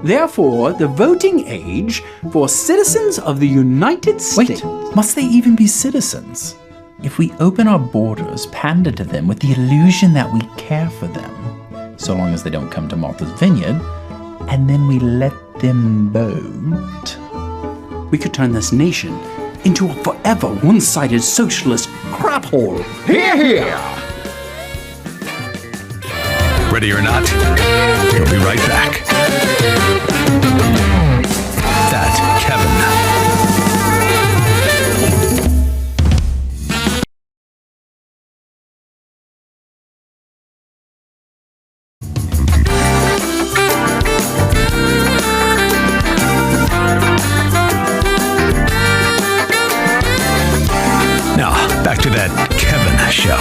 [SPEAKER 16] Therefore, the voting age for citizens of the United States... Wait, must they even be citizens? If we open our borders, pander to them with the illusion that we care for them, so long as they don't come to Martha's Vineyard, and then we let them vote, we could turn this nation into a forever one-sided socialist crap hole. Hear, hear!
[SPEAKER 10] Ready or not, we'll be right back. That Kevin. Now, back to That Kevin Show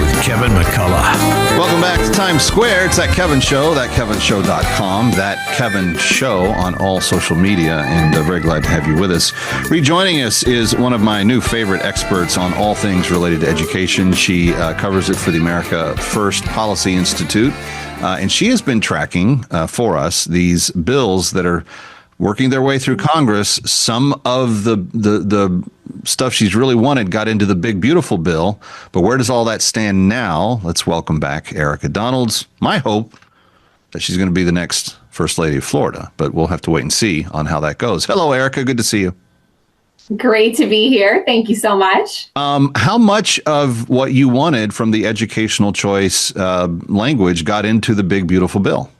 [SPEAKER 10] with Kevin McCullough.
[SPEAKER 8] Welcome back to Times Square. It's That Kevin Show, thatkevinshow.com, That Kevin Show on all social media, and very glad to have you with us. Rejoining us is one of my new favorite experts on all things related to education. She covers it for the America First Policy Institute, and she has been tracking for us these bills that are working their way through Congress. Some of the stuff she's really wanted got into the big, beautiful bill. But where does all that stand now? Let's welcome back Erika Donalds. My hope that she's going to be the next First Lady of Florida, but we'll have to wait and see on how that goes. Hello, Erika. Good to see you.
[SPEAKER 17] Great to be here. Thank you so much.
[SPEAKER 8] How much of what you wanted from the educational choice language got into the big, beautiful bill?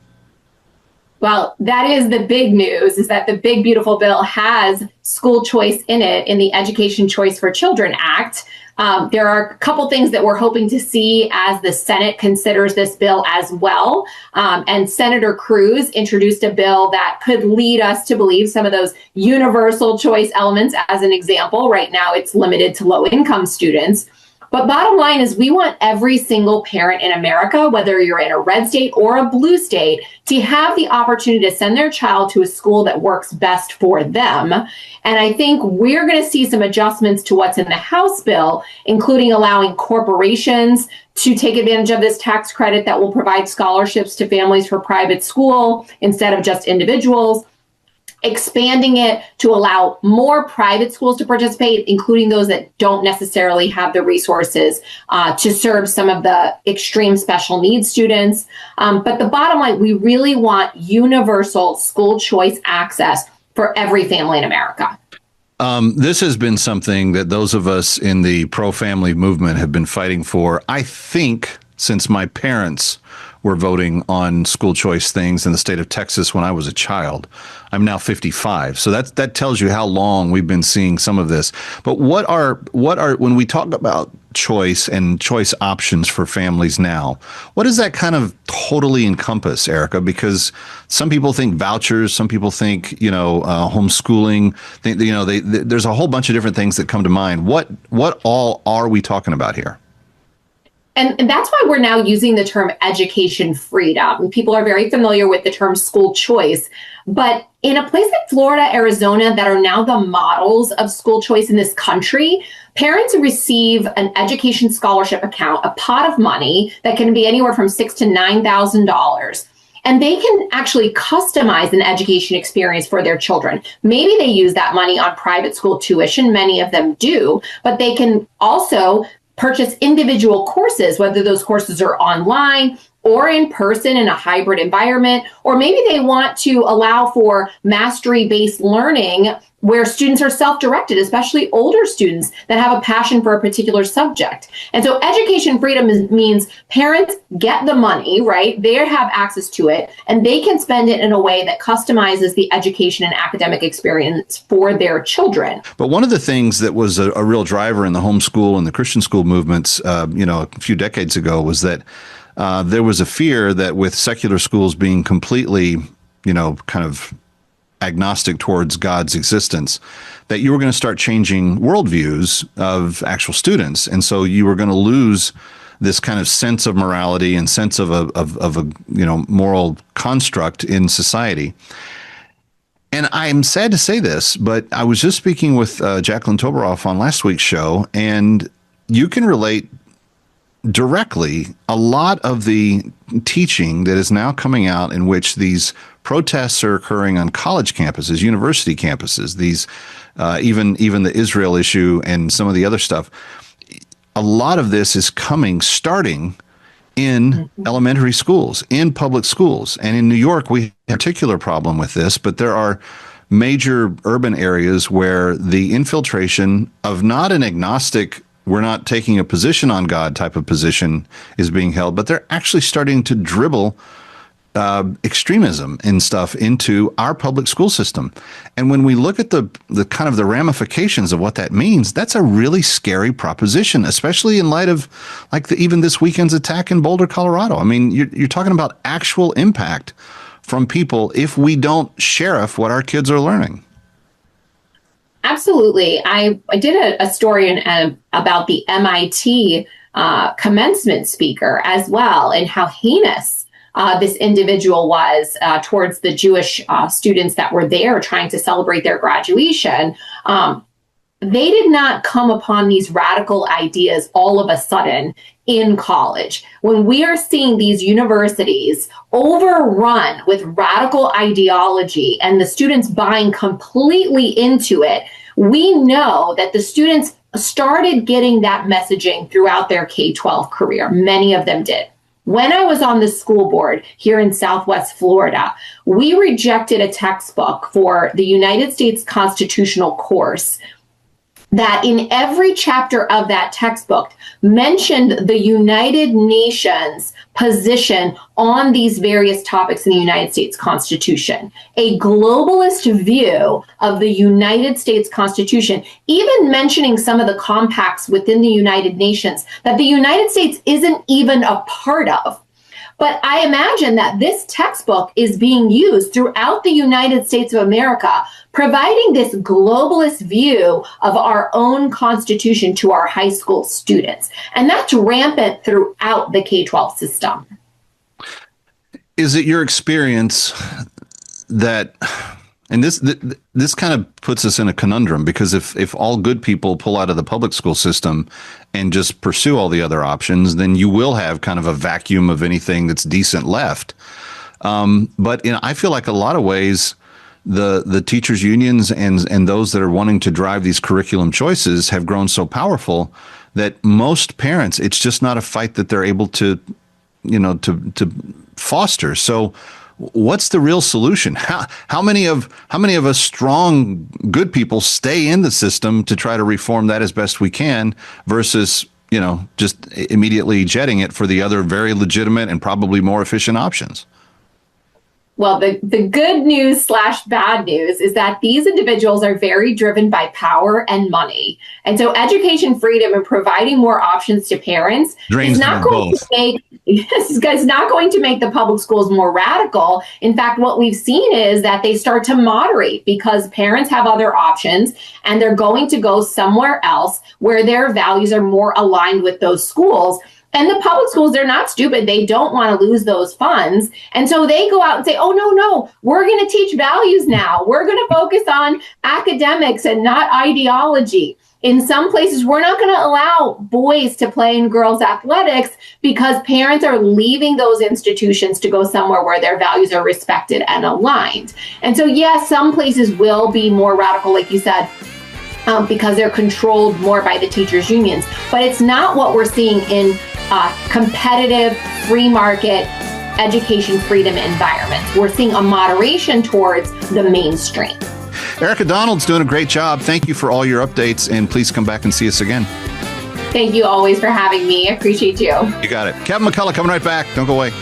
[SPEAKER 17] Well, that is the big news, is that the big, beautiful bill has school choice in it in the Education Choice for Children Act. There are a couple things that we're hoping to see as the Senate considers this bill as well. And Senator Cruz introduced a bill that could lead us to believe some of those universal choice elements. As an example, right now it's limited to low-income students. But bottom line is we want every single parent in America, whether you're in a red state or a blue state, to have the opportunity to send their child to a school that works best for them. And I think we're going to see some adjustments to what's in the House bill, including allowing corporations to take advantage of this tax credit that will provide scholarships to families for private school instead of just individuals. Expanding it to allow more private schools to participate, including those that don't necessarily have the resources to serve some of the extreme special needs students. But the bottom line, we really want universal school choice access for every family in America.
[SPEAKER 8] This has been something that those of us in the pro-family movement have been fighting for, I think, since my parents were voting on school choice things in the state of Texas when I was a child. I'm now 55. So that tells you how long we've been seeing some of this. But what are when we talk about choice and choice options for families now, what does that kind of totally encompass, Erika? Because some people think vouchers, some people think, homeschooling, there's a whole bunch of different things that come to mind. What all are we talking about here?
[SPEAKER 17] And that's why we're now using the term education freedom. People are very familiar with the term school choice. But in a place like Florida, Arizona, that are now the models of school choice in this country, parents receive an education scholarship account, a pot of money that can be anywhere from $6,000 to $9,000. And they can actually customize an education experience for their children. Maybe they use that money on private school tuition. Many of them do. But they can also purchase individual courses, whether those courses are online or in person in a hybrid environment, or maybe they want to allow for mastery-based learning where students are self-directed, especially older students that have a passion for a particular subject. And so education freedom means parents get the money, right? They have access to it, and they can spend it in a way that customizes the education and academic experience for their children.
[SPEAKER 8] But one of the things that was a real driver in the homeschool and the Christian school movements, a few decades ago, was that there was a fear that with secular schools being completely, kind of agnostic towards God's existence, that you were going to start changing worldviews of actual students. And so you were going to lose this kind of sense of morality and sense of a moral construct in society. And I'm sad to say this, but I was just speaking with Jacqueline Toberoff on last week's show, and you can relate directly a lot of the teaching that is now coming out in which these protests are occurring on college campuses, university campuses, these even the Israel issue and some of the other stuff. A lot of this is starting in elementary schools, in public schools. And in New York, we have a particular problem with this, but there are major urban areas where the infiltration of not an agnostic, we're not taking a position on God type of position is being held, but they're actually starting to dribble extremism and stuff into our public school system. And when we look at the kind of the ramifications of what that means, that's a really scary proposition, especially in light of like even this weekend's attack in Boulder, Colorado. I mean, you're talking about actual impact from people if we don't sheriff what our kids are learning.
[SPEAKER 17] Absolutely. I did a story about the MIT commencement speaker as well, and how heinous this individual was towards the Jewish students that were there trying to celebrate their graduation. They did not come upon these radical ideas all of a sudden in college. When we are seeing these universities overrun with radical ideology and the students buying completely into it, we know that the students started getting that messaging throughout their K-12 career. Many of them did. When I was on the school board here in Southwest Florida, we rejected a textbook for the United States constitutional course that in every chapter of that textbook mentioned the United Nations position on these various topics in the United States Constitution. A globalist view of the United States Constitution, even mentioning some of the compacts within the United Nations that the United States isn't even a part of. But I imagine that this textbook is being used throughout the United States of America, providing this globalist view of our own Constitution to our high school students. And that's rampant throughout the K-12 system.
[SPEAKER 8] Is it your experience that, and this kind of puts us in a conundrum, because if all good people pull out of the public school system and just pursue all the other options, then you will have kind of a vacuum of anything that's decent left. But I feel like a lot of ways, the teachers unions and those that are wanting to drive these curriculum choices have grown so powerful that most parents, it's just not a fight that they're able to foster. So what's the real solution? How many of us strong, good people stay in the system to try to reform that as best we can versus, just immediately jetting it for the other very legitimate and probably more efficient options?
[SPEAKER 17] Well, the good news / bad news is that these individuals are very driven by power and money. And so education freedom and providing more options to parents is not going to make the public schools more radical. In fact, what we've seen is that they start to moderate because parents have other options and they're going to go somewhere else where their values are more aligned with those schools. And the public schools, they're not stupid. They don't want to lose those funds. And so they go out and say, oh, no, we're going to teach values now. We're going to focus on academics and not ideology. In some places, we're not going to allow boys to play in girls' athletics because parents are leaving those institutions to go somewhere where their values are respected and aligned. And so, yes, some places will be more radical, like you said, because they're controlled more by the teachers' unions. But it's not what we're seeing in competitive, free market, education freedom environments. We're seeing a moderation towards the mainstream.
[SPEAKER 8] Erika Donald's doing a great job. Thank you for all your updates, and please come back and see us again.
[SPEAKER 17] Thank you always for having me. I appreciate you.
[SPEAKER 8] You got it. Kevin McCullough coming right back. Don't go away.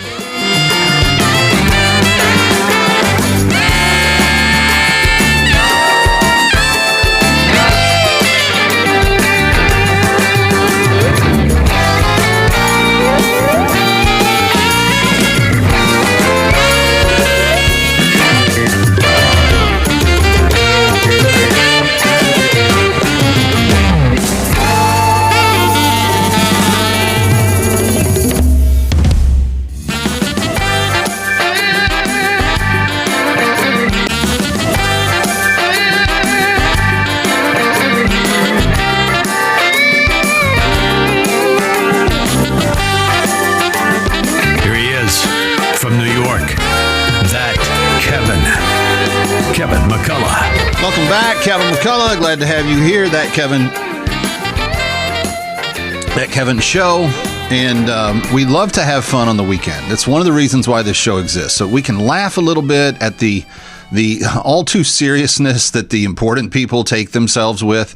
[SPEAKER 10] Kevin McCullough.
[SPEAKER 8] Welcome back, Kevin McCullough. Glad to have you here. That Kevin show. And we love to have fun on the weekend. That's one of the reasons why this show exists. So we can laugh a little bit at the all too seriousness that the important people take themselves with.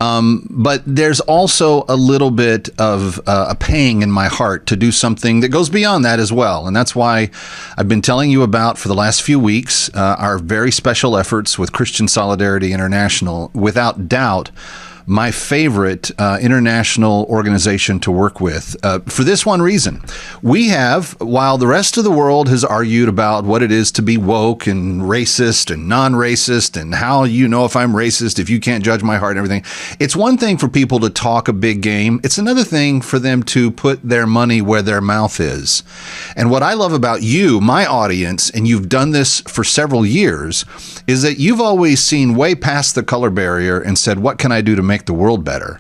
[SPEAKER 8] But there's also a little bit of a pang in my heart to do something that goes beyond that as well. And that's why I've been telling you about for the last few weeks our very special efforts with Christian Solidarity International. Without doubt, my favorite international organization to work with for this one reason. We have, while the rest of the world has argued about what it is to be woke and racist and non-racist and how you know if I'm racist if you can't judge my heart and everything, it's one thing for people to talk a big game. It's another thing for them to put their money where their mouth is. And what I love about you, my audience, and you've done this for several years, is that you've always seen way past the color barrier and said, what can I do to make the world better?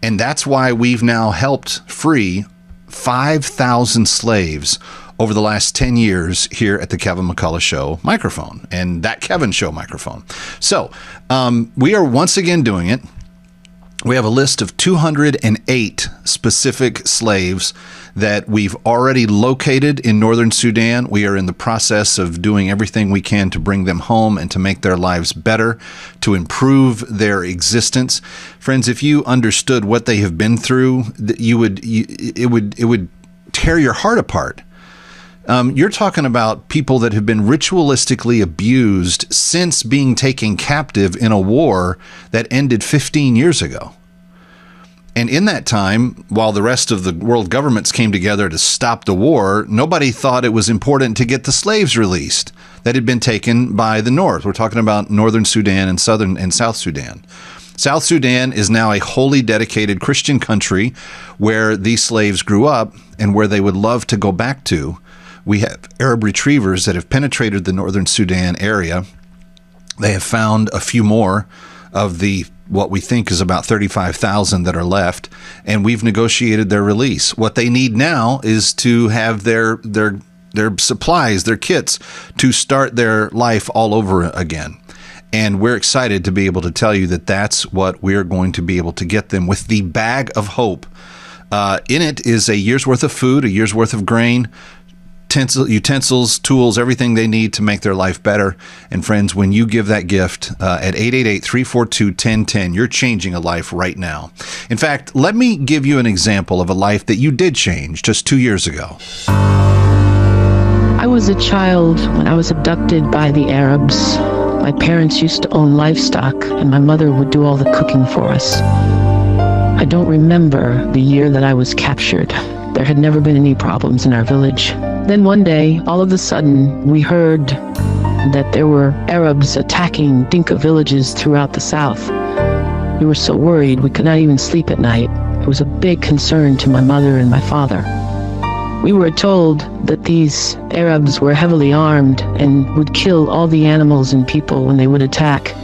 [SPEAKER 8] And that's why we've now helped free 5,000 slaves over the last 10 years here at the Kevin McCullough Show microphone and that Kevin Show microphone. So we are once again doing it. We have a list of 208 specific slaves that we've already located in northern Sudan. We are in the process of doing everything we can to bring them home and to make their lives better, to improve their existence. Friends, if you understood what they have been through, it would tear your heart apart. You're talking about people that have been ritualistically abused since being taken captive in a war that ended 15 years ago. And in that time, while the rest of the world governments came together to stop the war, nobody thought it was important to get the slaves released that had been taken by the North. We're talking about northern Sudan and southern and South Sudan. South Sudan is now a wholly dedicated Christian country where these slaves grew up and where they would love to go back to. We have Arab retrievers that have penetrated the northern Sudan area. They have found a few more of the what we think is about 35,000 that are left, and we've negotiated their release. What they need now is to have their supplies, their kits, to start their life all over again. And we're excited to be able to tell you that that's what we're going to be able to get them with the bag of hope. In it is a year's worth of food, a year's worth of grain, utensils, tools, everything they need to make their life better. And friends, when you give that gift at 888-342-1010, you're changing a life right now. In fact, let me give you an example of a life that you did change just 2 years ago.
[SPEAKER 12] I was a child when I was abducted by the Arabs. My parents used to own livestock, and my mother would do all the cooking for us. I don't remember the year that I was captured. There had never been any problems in our village. Then one day, all of a sudden, we heard that there were Arabs attacking Dinka villages throughout the south. We were so worried we could not even sleep at night. It was a big concern to my mother and my father. We were told that these Arabs were heavily armed and would kill all the animals and people when they would attack.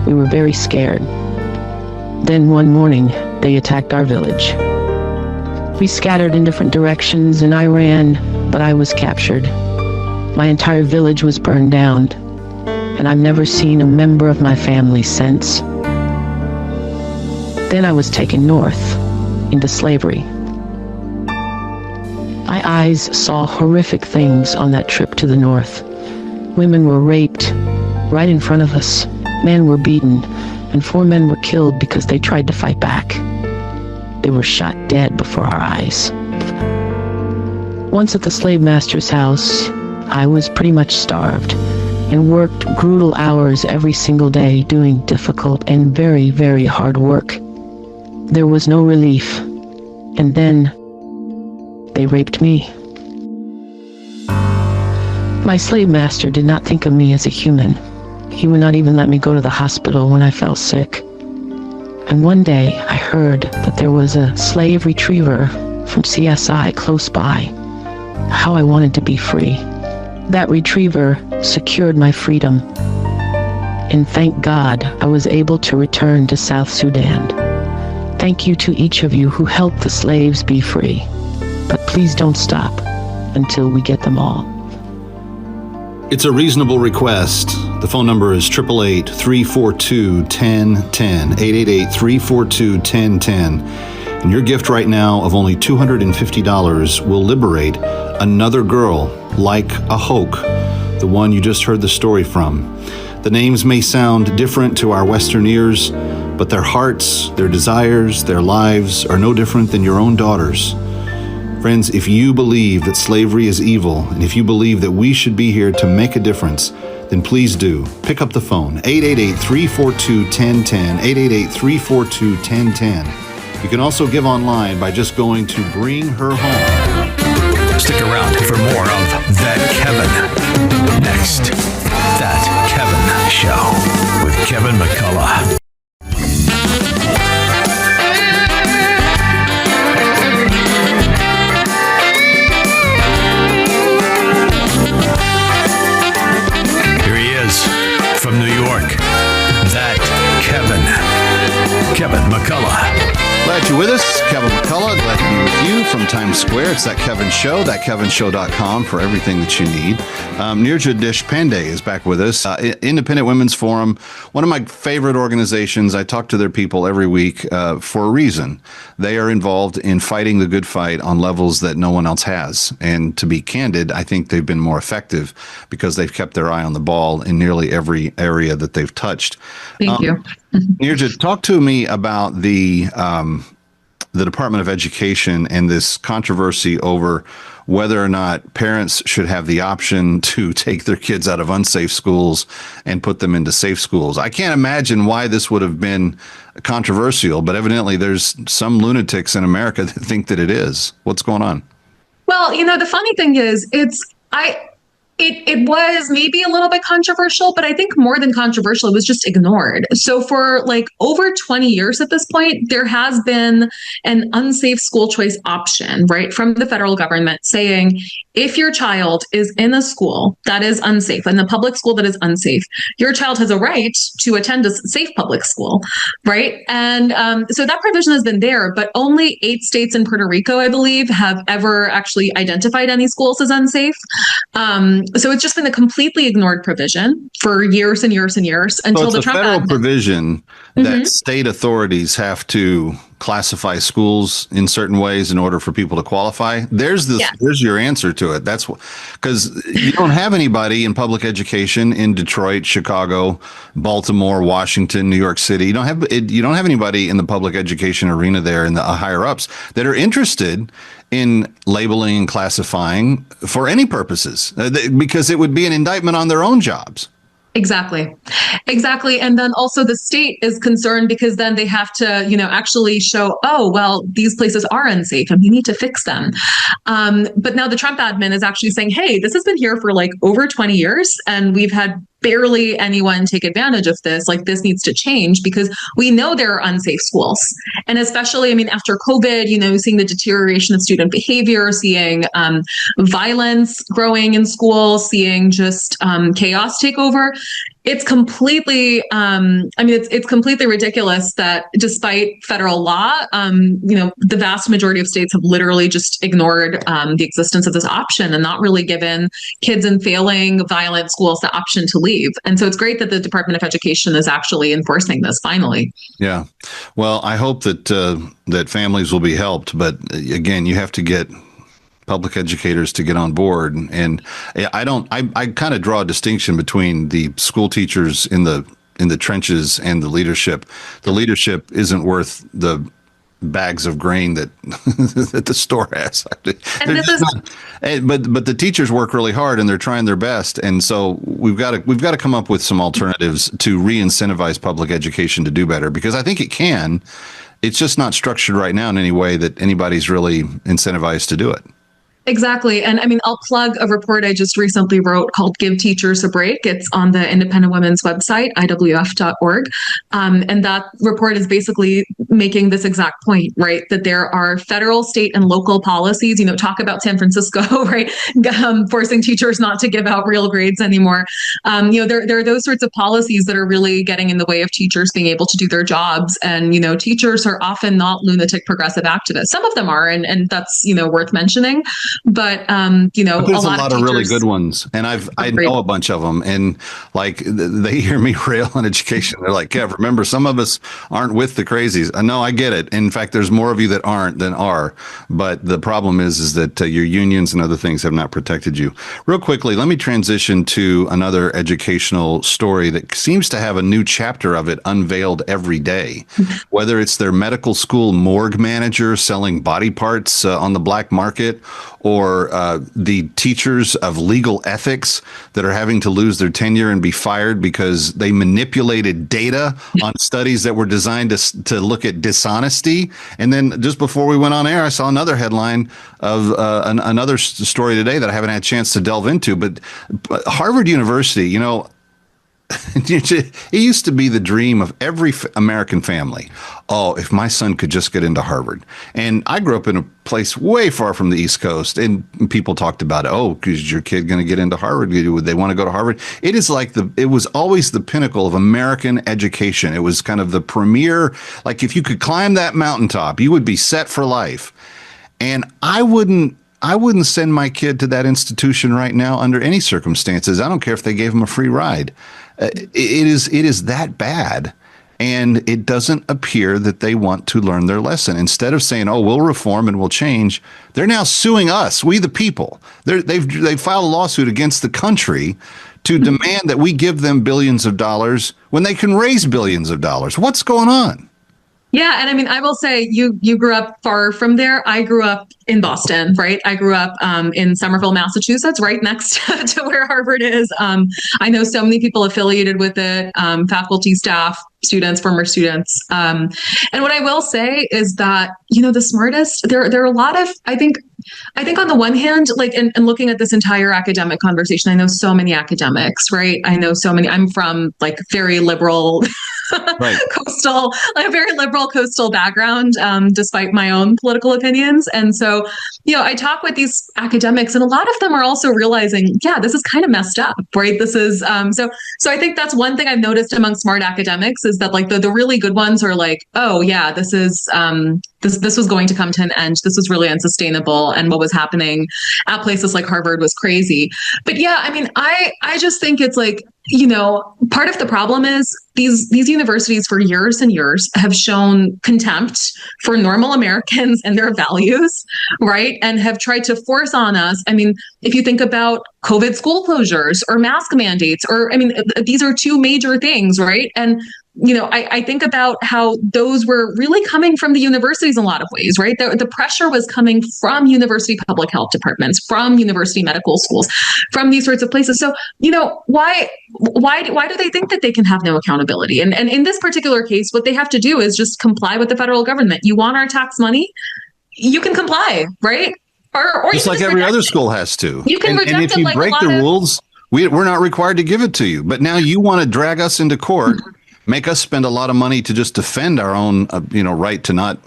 [SPEAKER 12] We were very scared. Then one morning, they attacked our village. We scattered in different directions and I ran, but I was captured. My entire village was burned down, and I've never seen a member of my family since. Then I was taken north, into slavery. My eyes saw horrific things on that trip to the north. Women were raped right in front of us. Men were beaten, and 4 men were killed because they tried to fight back. They were shot dead before our eyes. Once at the slave master's house, I was pretty much starved and worked brutal hours every single day doing difficult and very, very hard work. There was no relief. And then they raped me. My slave master did not think of me as a human. He would not even let me go to the hospital when I fell sick. And one day I heard that there was a slave retriever from CSI close by. How I wanted to be free. That retriever secured my freedom. And thank God I was able to return to South Sudan. Thank you to each of you who helped the slaves be free. But please don't stop until we get them all.
[SPEAKER 8] It's a reasonable request The phone number is 888-342-1010, 888-342-1010. And your gift right now of only $250 will liberate another girl like Ahok, the one you just heard the story from. The names may sound different to our Western ears, but their hearts, their desires, their lives are no different than your own daughters. Friends, if you believe that slavery is evil, and if you believe that we should be here to make a difference, then please do. Pick up the phone, 888-342-1010, 888-342-1010. You can also give online by just going to Bring Her Home.
[SPEAKER 10] Stick around for more of That Kevin. Next, That Kevin Show with Kevin McCullough. Here he is from New York. That Kevin McCullough.
[SPEAKER 8] Glad you're with us. Kevin McCullough, glad to be with you from Times Square. It's That Kevin Show, thatkevinshow.com for everything that you need. Neeraja Deshpande is back with us. Independent Women's Forum, one of my favorite organizations. I talk to their people every week for a reason. They are involved in fighting the good fight on levels that no one else has. And to be candid, I think they've been more effective because they've kept their eye on the ball in nearly every area that they've touched.
[SPEAKER 18] Thank you.
[SPEAKER 8] Neeraja, talk to me about the Department of Education and this controversy over whether or not parents should have the option to take their kids out of unsafe schools and put them into safe schools. I can't imagine why this would have been controversial, but evidently there's some lunatics in America that think that it is. What's going on?
[SPEAKER 18] Well, the funny thing is, it was maybe a little bit controversial, but I think more than controversial, it was just ignored. So for like over 20 years at this point, there has been an unsafe school choice option, right, from the federal government saying, if your child is in a school that is unsafe, in a public school that is unsafe, your child has a right to attend a safe public school, right? And so that provision has been there, but only 8 states and Puerto Rico, I believe, have ever actually identified any schools as unsafe. So it's just been a completely ignored provision for years and years and years until the Trump
[SPEAKER 8] federal
[SPEAKER 18] ad.
[SPEAKER 8] provision that state authorities have to classify schools in certain ways in order for people to qualify. There's your answer to it. That's because you don't have anybody in public education in Detroit, Chicago, Baltimore, Washington, New York City. You don't have anybody in the public education arena there in the higher ups that are interested in labeling and classifying for any purposes, because it would be an indictment on their own jobs.
[SPEAKER 18] Exactly. And then also the state is concerned because then they have to, actually show, oh, well, these places are unsafe and we need to fix them. But now the Trump admin is actually saying, hey, this has been here for like over 20 years and we've had barely anyone take advantage of this. Like, this needs to change because we know there are unsafe schools. And especially, after COVID, seeing the deterioration of student behavior, seeing violence growing in schools, seeing just chaos take over. It's completely, it's completely ridiculous that despite federal law, the vast majority of states have literally just ignored the existence of this option and not really given kids in failing violent schools the option to leave. And so it's great that the Department of Education is actually enforcing this finally. Yeah.
[SPEAKER 8] Well, I hope that that families will be helped. But again, you have to get public educators to get on board. And I kind of draw a distinction between the school teachers in the trenches and the leadership. The leadership isn't worth the bags of grain that that the store has. But the teachers work really hard and they're trying their best. And so we've got to come up with some alternatives to re-incentivize public education to do better, because I think it can. It's just not structured right now in any way that anybody's really incentivized to do it.
[SPEAKER 18] Exactly. And I'll plug a report I just recently wrote called Give Teachers a Break. It's on the Independent Women's website, iwf.org. And that report is basically making this exact point, right? That there are federal, state, and local policies, talk about San Francisco, right? Forcing teachers not to give out real grades anymore. There are those sorts of policies that are really getting in the way of teachers being able to do their jobs. And, teachers are often not lunatic progressive activists. Some of them are, and that's, worth mentioning. but
[SPEAKER 8] there's a lot of really
[SPEAKER 18] teachers-
[SPEAKER 8] good ones, and I know a bunch of them, and like they hear me rail on education. They're like, Kev, remember, some of us aren't with the crazies. No, I get it. In fact, there's more of you that aren't than are. But the problem is that your unions and other things have not protected you. Real quickly, let me transition to another educational story that seems to have a new chapter of it unveiled every day. Whether it's their medical school morgue manager selling body parts on the black market, or the teachers of legal ethics that are having to lose their tenure and be fired because they manipulated data on studies that were designed to look at dishonesty. And then just before we went on air, I saw another headline of another story today that I haven't had a chance to delve into. But Harvard University, it used to be the dream of every American family. Oh, if my son could just get into Harvard. And I grew up in a place way far from the East Coast, and people talked about, is your kid going to get into Harvard? Would they want to go to Harvard? It is like it was always the pinnacle of American education. It was kind of the premier, like if you could climb that mountaintop, you would be set for life. And I wouldn't send my kid to that institution right now under any circumstances. I don't care if they gave him a free ride. It is that bad, and it doesn't appear that they want to learn their lesson. Instead of saying, we'll reform and we'll change, they're now suing us, we the people. They've filed a lawsuit against the country to demand that we give them billions of dollars when they can raise billions of dollars. What's going on?
[SPEAKER 18] Yeah. And I mean, I will say you grew up far from there. I grew up in Boston, right? I grew up in Somerville, Massachusetts, right next to where Harvard is. I know so many people affiliated with it, faculty, staff, students, former students. And what I will say is that, the smartest, there are a lot of, I think on the one hand, like, and looking at this entire academic conversation, I know so many academics, right? I know so many, I'm from like very liberal, right. Very liberal coastal background, despite my own political opinions. And so, I talk with these academics, and a lot of them are also realizing, this is kind of messed up, right? This is, so I think that's one thing I've noticed among smart academics is that like the really good ones are like, this is, this was going to come to an end. This was really unsustainable. And what was happening at places like Harvard was crazy. But I mean, I just think it's like, part of the problem is these universities for years and years have shown contempt for normal Americans and their values, right? And have tried to force on us. I mean, if you think about COVID school closures or mask mandates, these are two major things, right? And I think about how those were really coming from the universities in a lot of ways, right? The pressure was coming from university public health departments, from university medical schools, from these sorts of places. So, why do they think that they can have no accountability? And in this particular case, what they have to do is just comply with the federal government. You want our tax money? You can comply, right? Or
[SPEAKER 8] just like every other school has to.
[SPEAKER 18] You can reject
[SPEAKER 8] and if you
[SPEAKER 18] like
[SPEAKER 8] break the rules, we're not required to give it to you. But now you want to drag us into court, make us spend a lot of money to just defend our own, right to not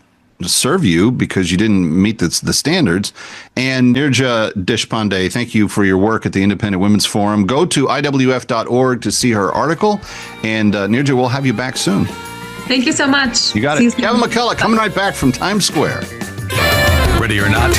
[SPEAKER 8] serve you because you didn't meet the standards. And Neeraja Deshpande, thank you for your work at the Independent Women's Forum. Go to IWF.org to see her article. And Neeraja, we'll have you back soon.
[SPEAKER 18] Thank you so much.
[SPEAKER 8] You got it. Kevin McCullough coming right back from Times Square.
[SPEAKER 10] Ready or not,